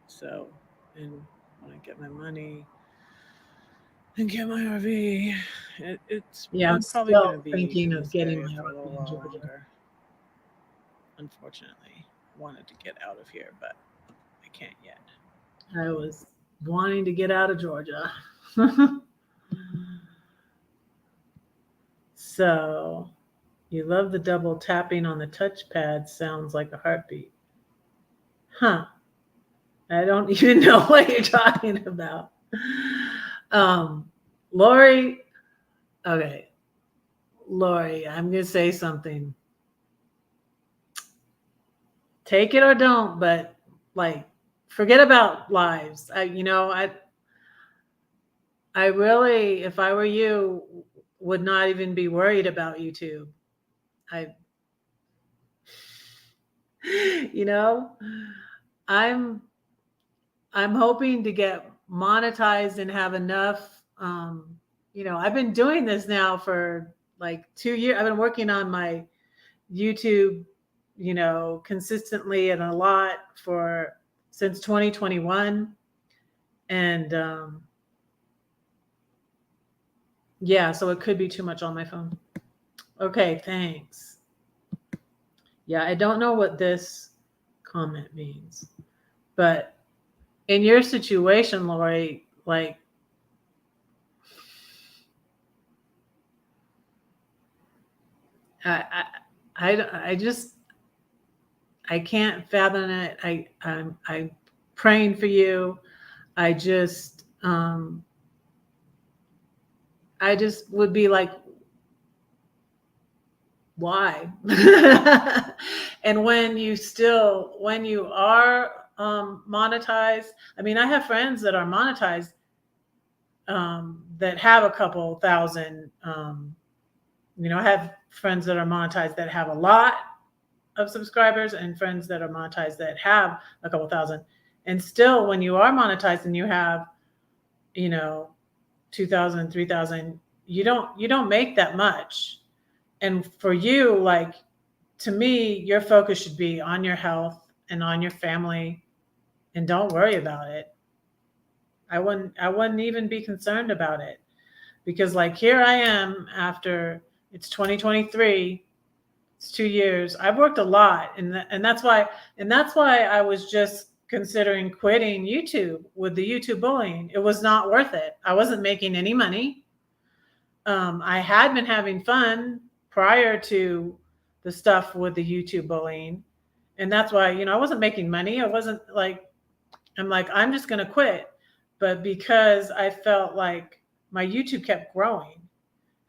So, and when I get my money and get my RV, I'm probably going to be thinking of getting my RV in Georgia. Longer. Unfortunately, wanted to get out of here, but I can't yet. I was wanting to get out of Georgia. So, you love the double tapping on the touchpad. Sounds like a heartbeat. Huh. I don't even know what you're talking about. Lori, okay. Lori, I'm going to say something. Take it or don't, but like, forget about lives. I really, if I were you, would not even be worried about YouTube. You know, I'm I'm hoping to get monetized and have enough. I've been doing this now for like 2 years. I've been working on my YouTube, consistently and a lot for since 2021. And yeah, so it could be too much on my phone. Okay, thanks. Yeah, I don't know what this comment means, but in your situation, Lori, like, I, I just, I can't fathom it. I'm praying for you. I just, I just would be like, why? And when you are monetized, I mean, I have friends that are monetized, that have a couple thousand. I have friends that are monetized that have a lot of subscribers, and friends that are monetized that have a couple thousand. And still, when you are monetized and you have, you know, 2,000, 3,000, you don't make that much. And for you, like, to me, your focus should be on your health and on your family, and don't worry about it. I wouldn't even be concerned about it, because like, here I am after, it's 2023, it's 2 years. I've worked a lot, and that's why I was just considering quitting YouTube with the YouTube bullying. It was not worth it. I wasn't making any money. I had been having fun prior to the stuff with the YouTube bullying. And that's why, I wasn't making money. I wasn't like, I'm like, I'm just going to quit. But because I felt like my YouTube kept growing.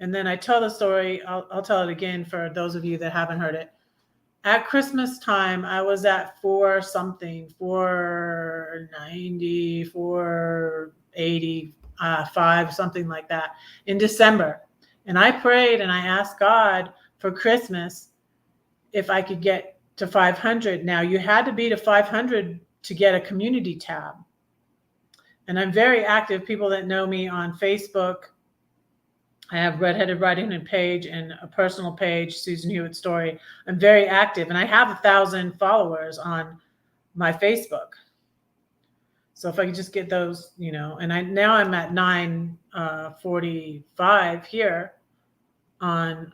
And then I tell the story, I'll tell it again for those of you that haven't heard it. At Christmas time, I was at 490, 485, something like that, in December. And I prayed and I asked God for Christmas if I could get to 500. Now, you had to be to 500 to get a community tab. And I'm very active. People that know me on Facebook, I have Redheaded Writing and page and a personal page, Susan Hewitt Story. I'm very active, and I have 1,000 followers on my Facebook. So if I could just get those, and I'm at 945 here on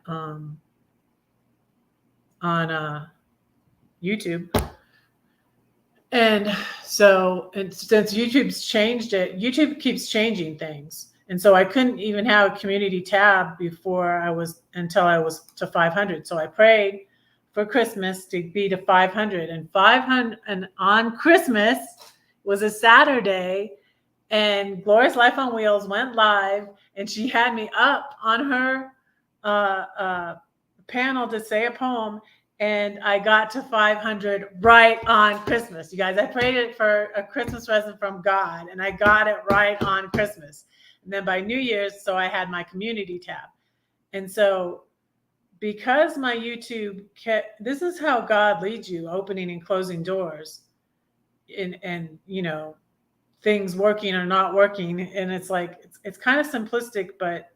YouTube. And so, and since YouTube's changed it, YouTube keeps changing things. And so I couldn't even have a community tab until I was to 500. So I prayed for Christmas to be to 500, and 500. And on Christmas was a Saturday, and Glorious Life on Wheels went live, and she had me up on her panel to say a poem. And I got to 500 right on Christmas. You guys, I prayed it for a Christmas present from God, and I got it right on Christmas. And then by New Year's, so I had my community tab. And so because my YouTube this is how God leads you, opening and closing doors, and things working or not working. And it's like, it's kind of simplistic, but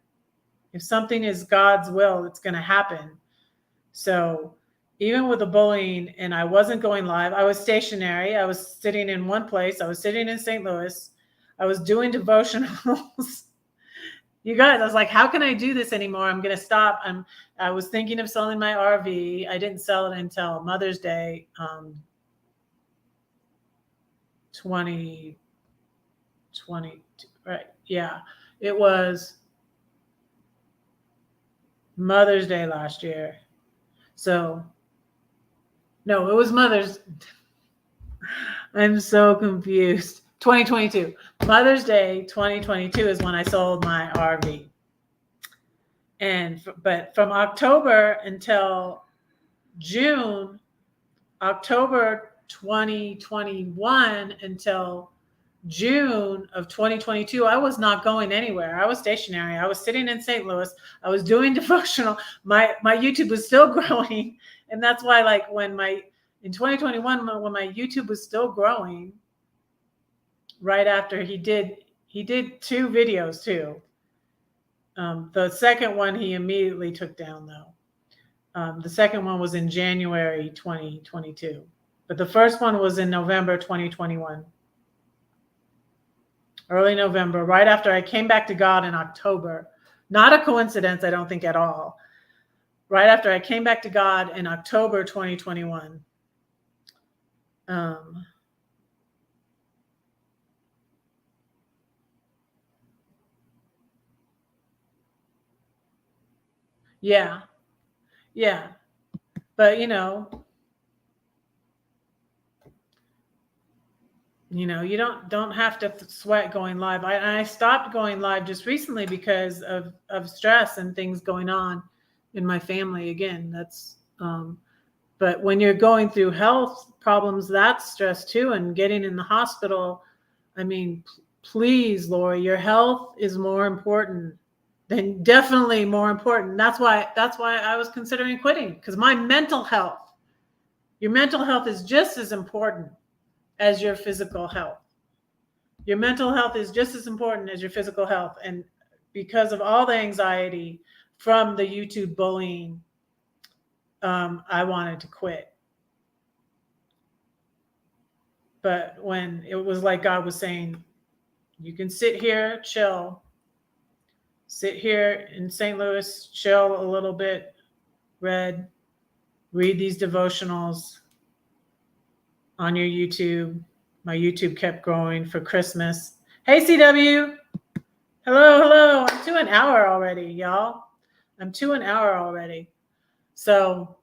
if something is God's will, it's going to happen. So even with the bullying, and I wasn't going live, I was stationary. I was sitting in one place. I was sitting in St. Louis. I was doing devotionals. You guys, I was like, how can I do this anymore? I'm going to stop. I was thinking of selling my RV. I didn't sell it until Mother's Day, 2020, right? Yeah, it was Mother's Day last year. So no, it was I'm so confused. 2022. Mother's Day 2022 is when I sold my RV. But from October until June, October 2021 until June of 2022, I was not going anywhere. I was stationary. I was sitting in St. Louis. I was doing devotional. My YouTube was still growing. And that's why, like, when in 2021, when my YouTube was still growing, right after he did 2 videos too. The second one he immediately took down though. The second one was in January 2022, but the first one was in November 2021. Early November, right after I came back to God in October. Not a coincidence, I don't think at all. Right after I came back to God in October 2021. Yeah. But you you don't have to sweat going live. I stopped going live just recently because of stress and things going on in my family. Again, that's but when you're going through health problems, that's stress too, and getting in the hospital. I mean, please, Lori, your health is more important than definitely more important. That's why I was considering quitting, because my mental health, your mental health is just as important as your physical health. Your mental health is just as important as your physical health. And because of all the anxiety from the YouTube bullying, I wanted to quit. But when it was like God was saying, you can sit here, chill, sit here in St. Louis, chill a little bit, read these devotionals on your YouTube. My YouTube kept growing for Christmas. Hey, CW. Hello. I'm to an hour already, y'all. I'm to an hour already. So,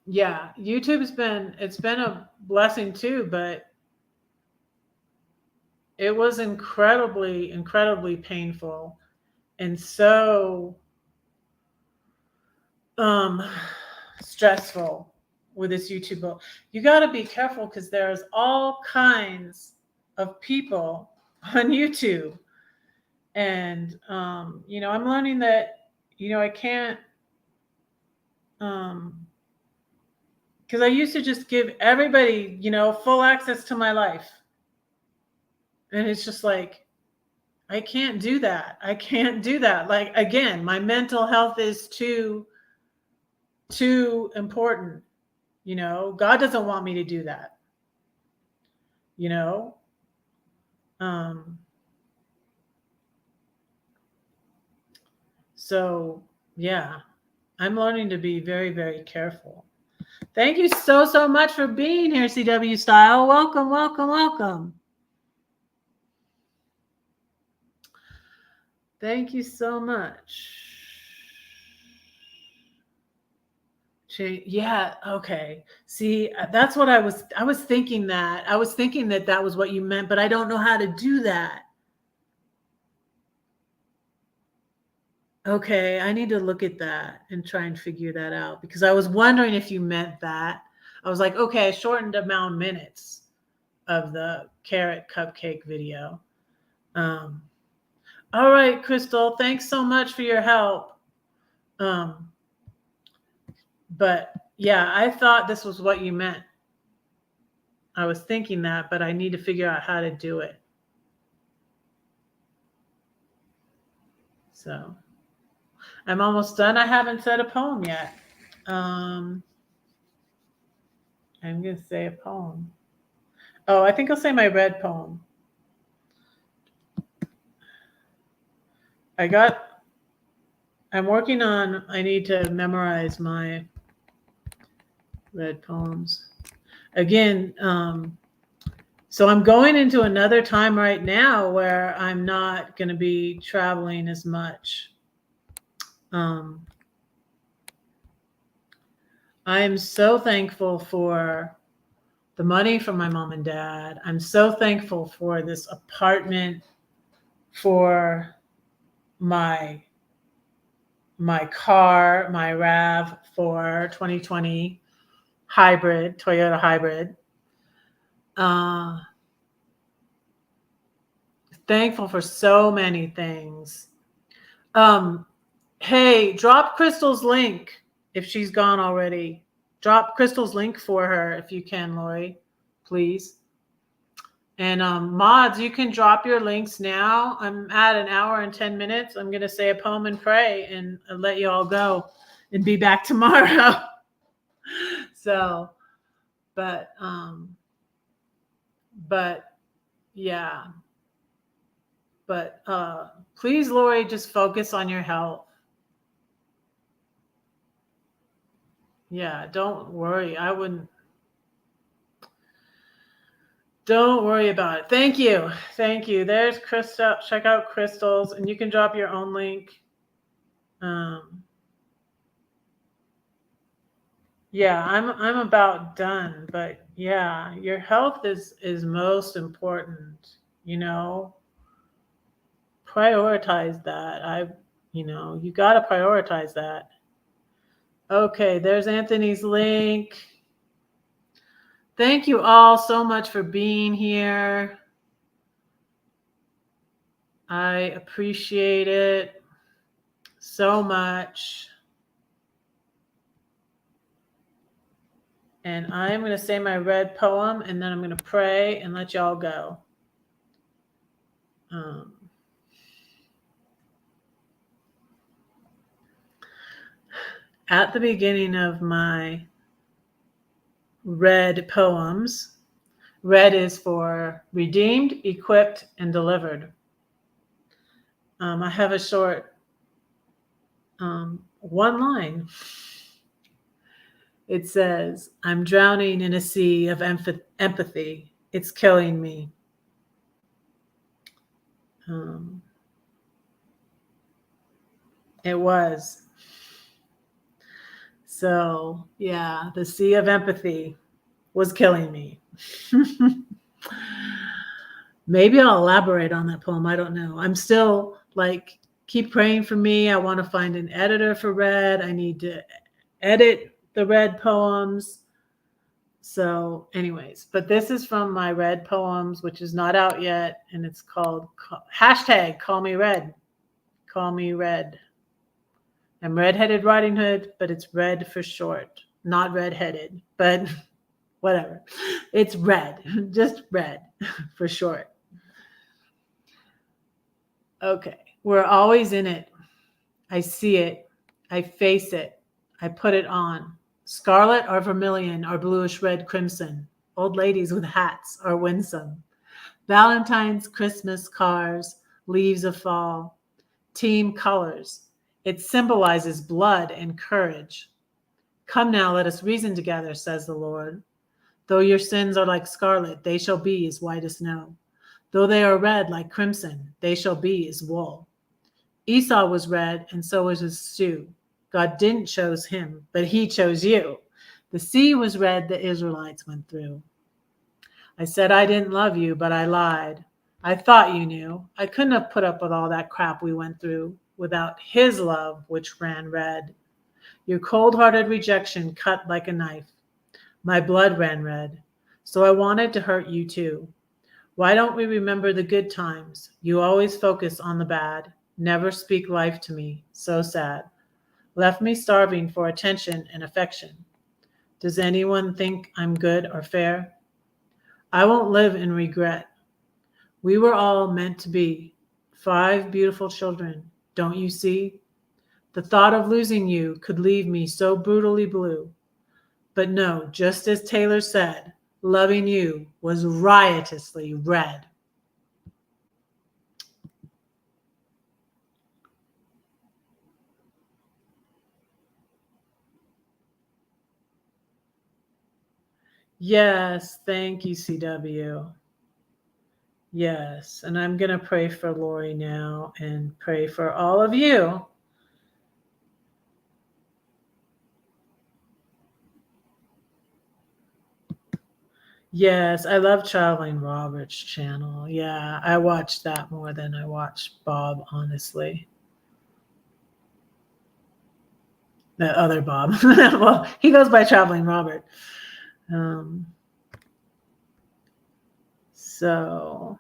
yeah, YouTube's been a blessing too, but it was incredibly, incredibly painful. And so stressful with this YouTube. You got to be careful because there's all kinds of people on YouTube. And, I'm learning that, I can't, because I used to just give everybody, full access to my life. And it's just like, I can't do that. Like, again, my mental health is too important. God doesn't want me to do that. So yeah, I'm learning to be very, very careful. Thank you so much for being here, CW Style. Welcome. Thank you so much. Yeah, okay. See, that's what I was thinking that. I was thinking that was what you meant, but I don't know how to do that. Okay, I need to look at that and try and figure that out, because I was wondering if you meant that. I was like, okay, I shortened amount of minutes of the carrot cupcake video. All right, Crystal, thanks so much for your help. But yeah, I thought this was what you meant. I was thinking that, but I need to figure out how to do it. So I'm almost done. I haven't said a poem yet. I'm going to say a poem. Oh, I think I'll say my red poem. I'm working on, I need to memorize my red poems. Again, so I'm going into another time right now where I'm not going to be traveling as much. I am so thankful for the money from my mom and dad. I'm so thankful for this apartment, for my car, my RAV4 2020 hybrid, Toyota hybrid. Thankful for so many things. Hey, drop Crystal's link if she's gone already. Drop Crystal's link for her if you can, Lori, please. And mods, you can drop your links now. I'm at an hour and 10 minutes. I'm going to say a poem and pray and let you all go and be back tomorrow. So, but yeah. But please, Lori, just focus on your health. Yeah, don't worry. I wouldn't. Don't worry about it. Thank you. Thank you. There's Crystal. Check out Crystals, and you can drop your own link. Yeah, I'm about done, but yeah, your health is most important, you know. Prioritize that. You got to prioritize that. Okay, there's Anthony's link. Thank you all so much for being here. I appreciate it so much. And I'm going to say my red poem, and then I'm going to pray and let y'all go. At the beginning of my red poems, red is for redeemed, equipped, and delivered. I have a short one line. It says, I'm drowning in a sea of empathy. It's killing me. It was. So, yeah, the sea of empathy was killing me. Maybe I'll elaborate on that poem. I don't know. I'm still like, keep praying for me. I want to find an editor for Red. I need to edit the Red poems. So, anyways, but this is from my Red poems, which is not out yet. And it's called hashtag Call Me Red. Call Me Red. I'm Redheaded Riding Hood, but it's red for short. Not redheaded, but whatever. It's red, just red for short. Okay. We're always in it. I see it. I face it. I put it on. Scarlet or vermilion or bluish red crimson. Old ladies with hats are winsome. Valentine's, Christmas, cars, leaves of fall. Team colors. It symbolizes blood and courage. Come now, let us reason together, says the Lord. Though your sins are like scarlet, they shall be as white as snow. Though they are red like crimson, they shall be as wool. Esau was red, and so was his stew. God didn't choose him, but he chose you. The sea was red the Israelites went through. I said I didn't love you, but I lied. I thought you knew. I couldn't have put up with all that crap we went through without his love, which ran red. Your cold-hearted rejection cut like a knife. My blood ran red, so I wanted to hurt you too. Why don't we remember the good times? You always focus on the bad. Never speak life to me. So sad. Left me starving for attention and affection. Does anyone think I'm good or fair? I won't live in regret. We were all meant to be 5 beautiful children. Don't you see? The thought of losing you could leave me so brutally blue. But no, just as Taylor said, loving you was riotously red. Yes, thank you, CW. Yes, and I'm going to pray for Lori now and pray for all of you. Yes, I love Traveling Robert's channel. Yeah, I watched that more than I watched Bob, honestly. The other Bob. Well, he goes by Traveling Robert. So,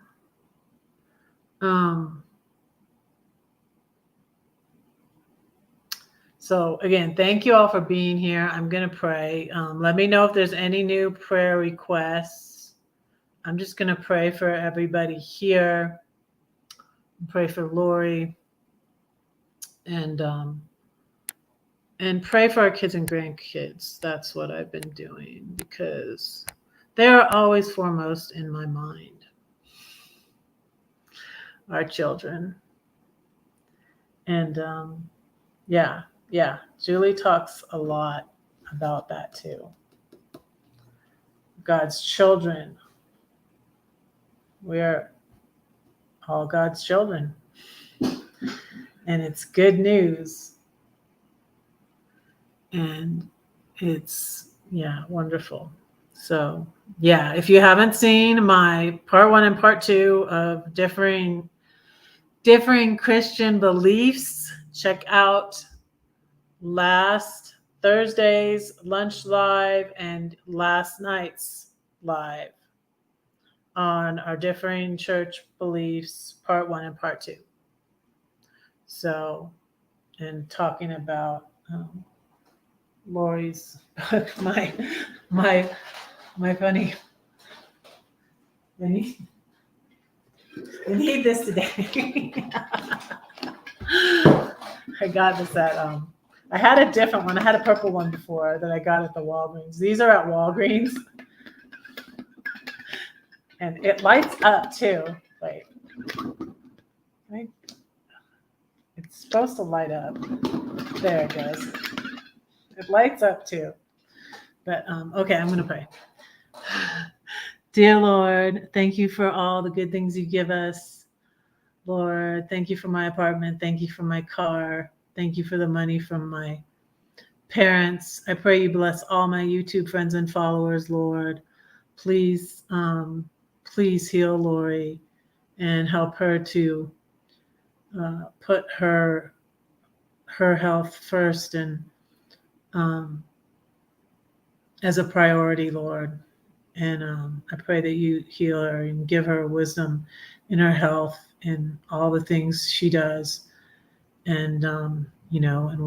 So again, thank you all for being here. I'm going to pray. Let me know if there's any new prayer requests. I'm just going to pray for everybody here. Pray for Lori, and pray for our kids and grandkids. That's what I've been doing because they are always foremost in my mind. Our children. And yeah, Julie talks a lot about that too. God's children. We're all God's children. And it's good news. And it's, wonderful. So, if you haven't seen my part 1 and part 2 of differing Christian beliefs, check out last Thursday's lunch live and last night's live on our differing church beliefs, part 1 and part 2. So, and talking about Lori's book, my funny. We need this today. I got this at I had a different one. I had a purple one before that I got at the Walgreens. These are at Walgreens. And it lights up too. Wait. It's supposed to light up. There it goes. It lights up too. But okay, I'm going to pray. Dear Lord, thank you for all the good things you give us. Lord, thank you for my apartment. Thank you for my car. Thank you for the money from my parents. I pray you bless all my YouTube friends and followers, Lord. Please heal Lori and help her to put her health first and as a priority, Lord. And I pray that you heal her and give her wisdom in her health and all the things she does, and and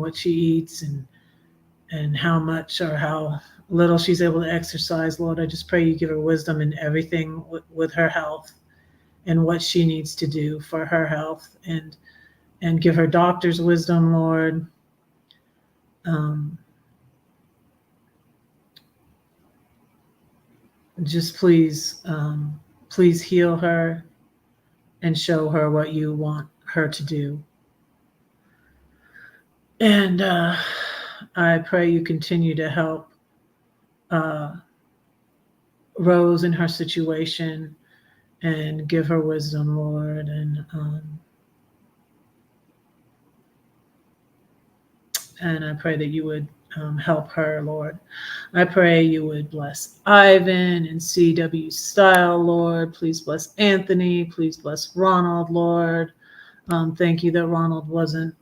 what she eats and how much or how little she's able to exercise. Lord, I just pray you give her wisdom in everything with her health and what she needs to do for her health, and give her doctor's wisdom, Lord. Just please heal her and show her what you want her to do. And I pray you continue to help Rose in her situation and give her wisdom, Lord. And I pray that you would help her, Lord. I pray you would bless Ivan and CW Style, Lord. Please bless Anthony. Please bless Ronald, Lord. Thank you that Ronald wasn't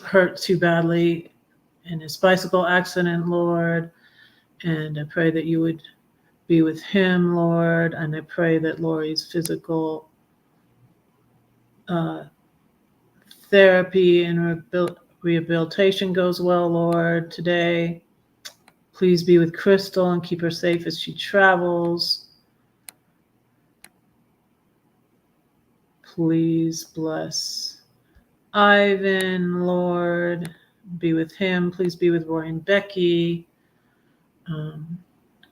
hurt too badly in his bicycle accident, Lord. And I pray that you would be with him, Lord. And I pray that Lori's physical therapy and rehabilitation goes well, Lord, today. Please be with Crystal and keep her safe as she travels. Please bless Ivan, Lord. Be with him. Please be with Roy and Becky.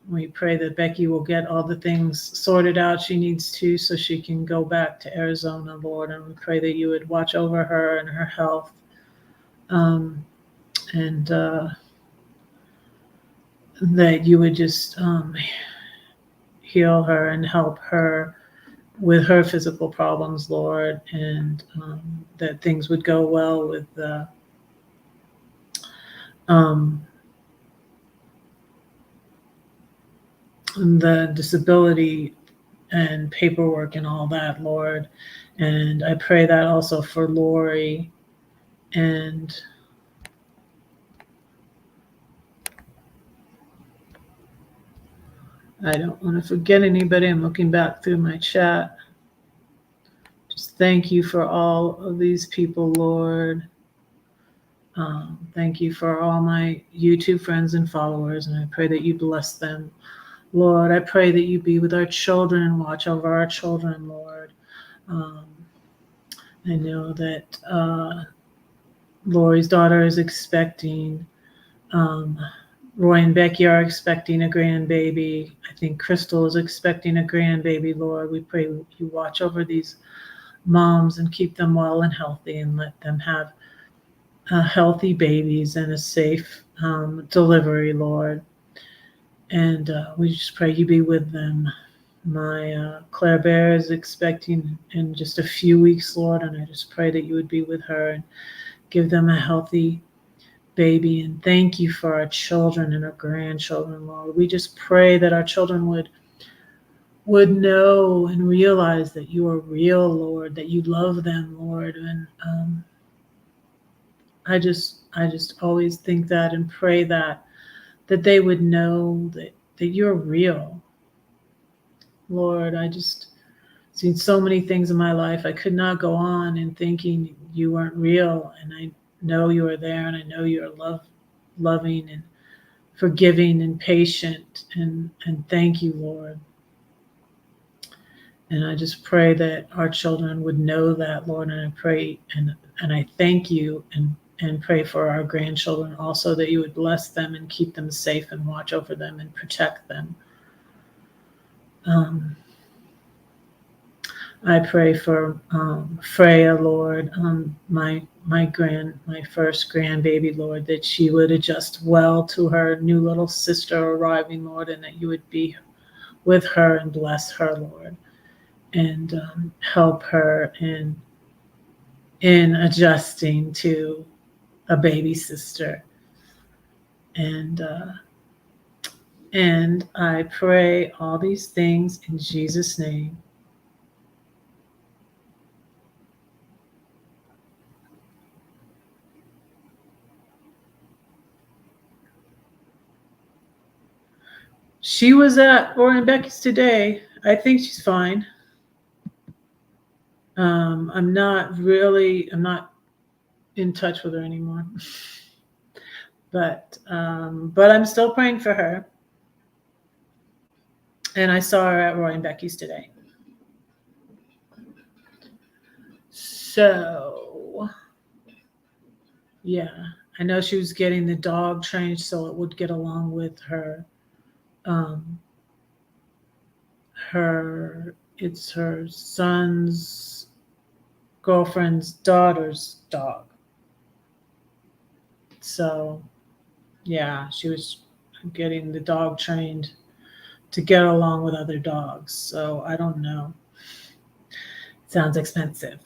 We pray that Becky will get all the things sorted out she needs to so she can go back to Arizona, Lord. And we pray that you would watch over her and her health. And that you would just heal her and help her with her physical problems, Lord, and that things would go well with the disability and paperwork and all that, Lord. And I pray that also for Lori. And I don't want to forget anybody. I'm looking back through my chat. Just thank you for all of these people, Lord. Thank you for all my YouTube friends and followers, and I pray that you bless them. Lord, I pray that you be with our children and watch over our children, Lord. Um, I know that Lori's daughter is expecting. Um, Roy and Becky are expecting a grandbaby. I think Crystal is expecting a grandbaby, Lord. We pray you watch over these moms and keep them well and healthy and let them have healthy babies and a safe delivery, Lord. And we just pray you be with them. My Claire Bear is expecting in just a few weeks, Lord, and I just pray that you would be with her and give them a healthy baby. And thank you for our children and our grandchildren, Lord. We just pray that our children would know and realize that you are real, Lord, that you love them, Lord. And I just always think that and pray that they would know that you're real, Lord. I just seen so many things in my life. I could not go on in thinking you weren't real, and I know you are there, and I know you are loving and forgiving and patient, and thank you, Lord. And I just pray that our children would know that, Lord, and I pray and I thank you and pray for our grandchildren also, that you would bless them and keep them safe and watch over them and protect them. I pray for Freya, Lord, my first grandbaby, Lord, that she would adjust well to her new little sister arriving, Lord, and that you would be with her and bless her, Lord, and help her in adjusting to a baby sister. And I pray all these things in Jesus' name. She was at Roy and Becky's today. I think she's fine. I'm not in touch with her anymore. But I'm still praying for her. And I saw her at Roy and Becky's today. So yeah, I know she was getting the dog trained so it would get along with her. It's her son's girlfriend's daughter's dog. So yeah, she was getting the dog trained to get along with other dogs. So I don't know. Sounds expensive.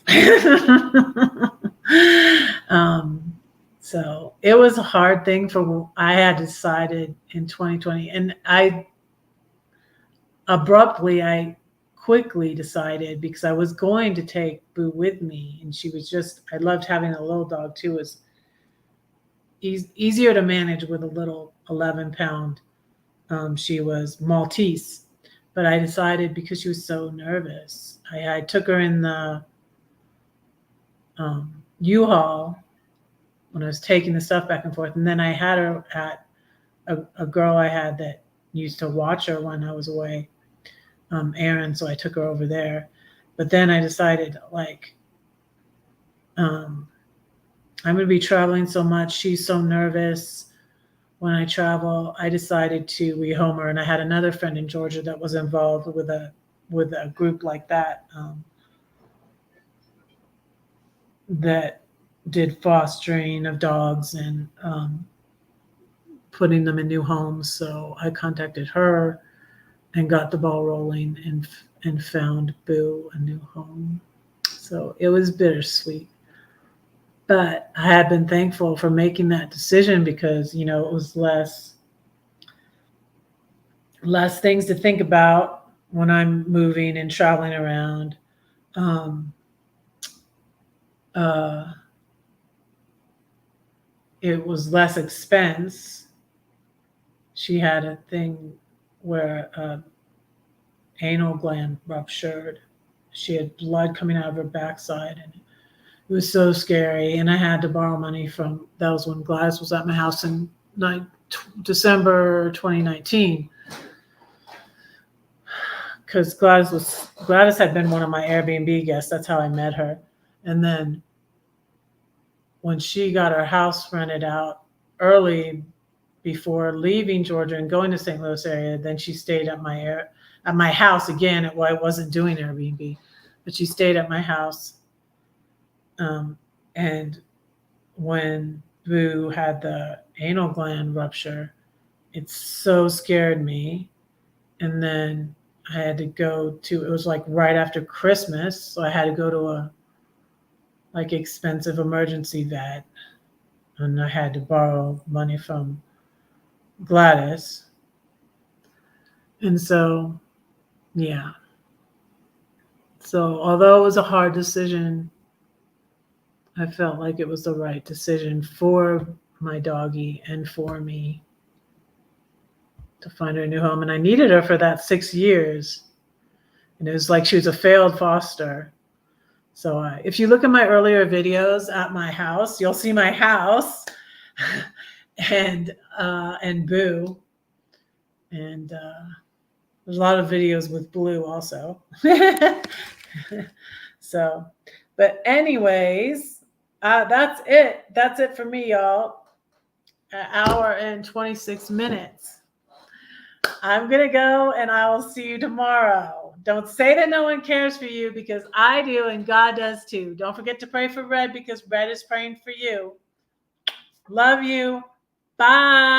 So it was a hard thing I had decided in 2020, and I quickly decided, because I was going to take Boo with me, and I loved having a little dog too. It was easier to manage with a little 11-pound. She was Maltese, but I decided, because she was so nervous, I took her in the U-Haul when I was taking the stuff back and forth. And then I had her at a girl I had that used to watch her when I was away, Erin. So I took her over there. But then I decided, I'm going to be traveling so much. She's so nervous when I travel. I decided to rehome her. And I had another friend in Georgia that was involved with a group like that, that did fostering of dogs and putting them in new homes. So I contacted her and got the ball rolling and found Boo a new home. So it was bittersweet. But I have been thankful for making that decision, because, it was less things to think about when I'm moving and traveling around. It was less expense. She had a thing where anal gland ruptured. She had blood coming out of her backside, and It was so scary. And I had to borrow money from, that was when Gladys was at my house in December 2019. Because Gladys had been one of my Airbnb guests. That's how I met her. And then when she got her house rented out early before leaving Georgia and going to St. Louis area, then she stayed at my house again. I wasn't doing Airbnb, but she stayed at my house. And when Boo had the anal gland rupture, it so scared me. And then I had to go to, it was like right after Christmas. So I had to go to a like expensive emergency vet, and I had to borrow money from Gladys. And so, yeah. So although it was a hard decision, I felt like it was the right decision for my doggie and for me to find her a new home. And I needed her for that 6 years. And it was like she was a failed foster. So if you look at my earlier videos at my house, you'll see my house and Boo. And there's a lot of videos with Blue also. So, but anyways, that's it. That's it for me, y'all. An hour and 26 minutes. I'm going to go, and I will see you tomorrow. Don't say that no one cares for you, because I do, and God does too. Don't forget to pray for Red, because Red is praying for you. Love you. Bye.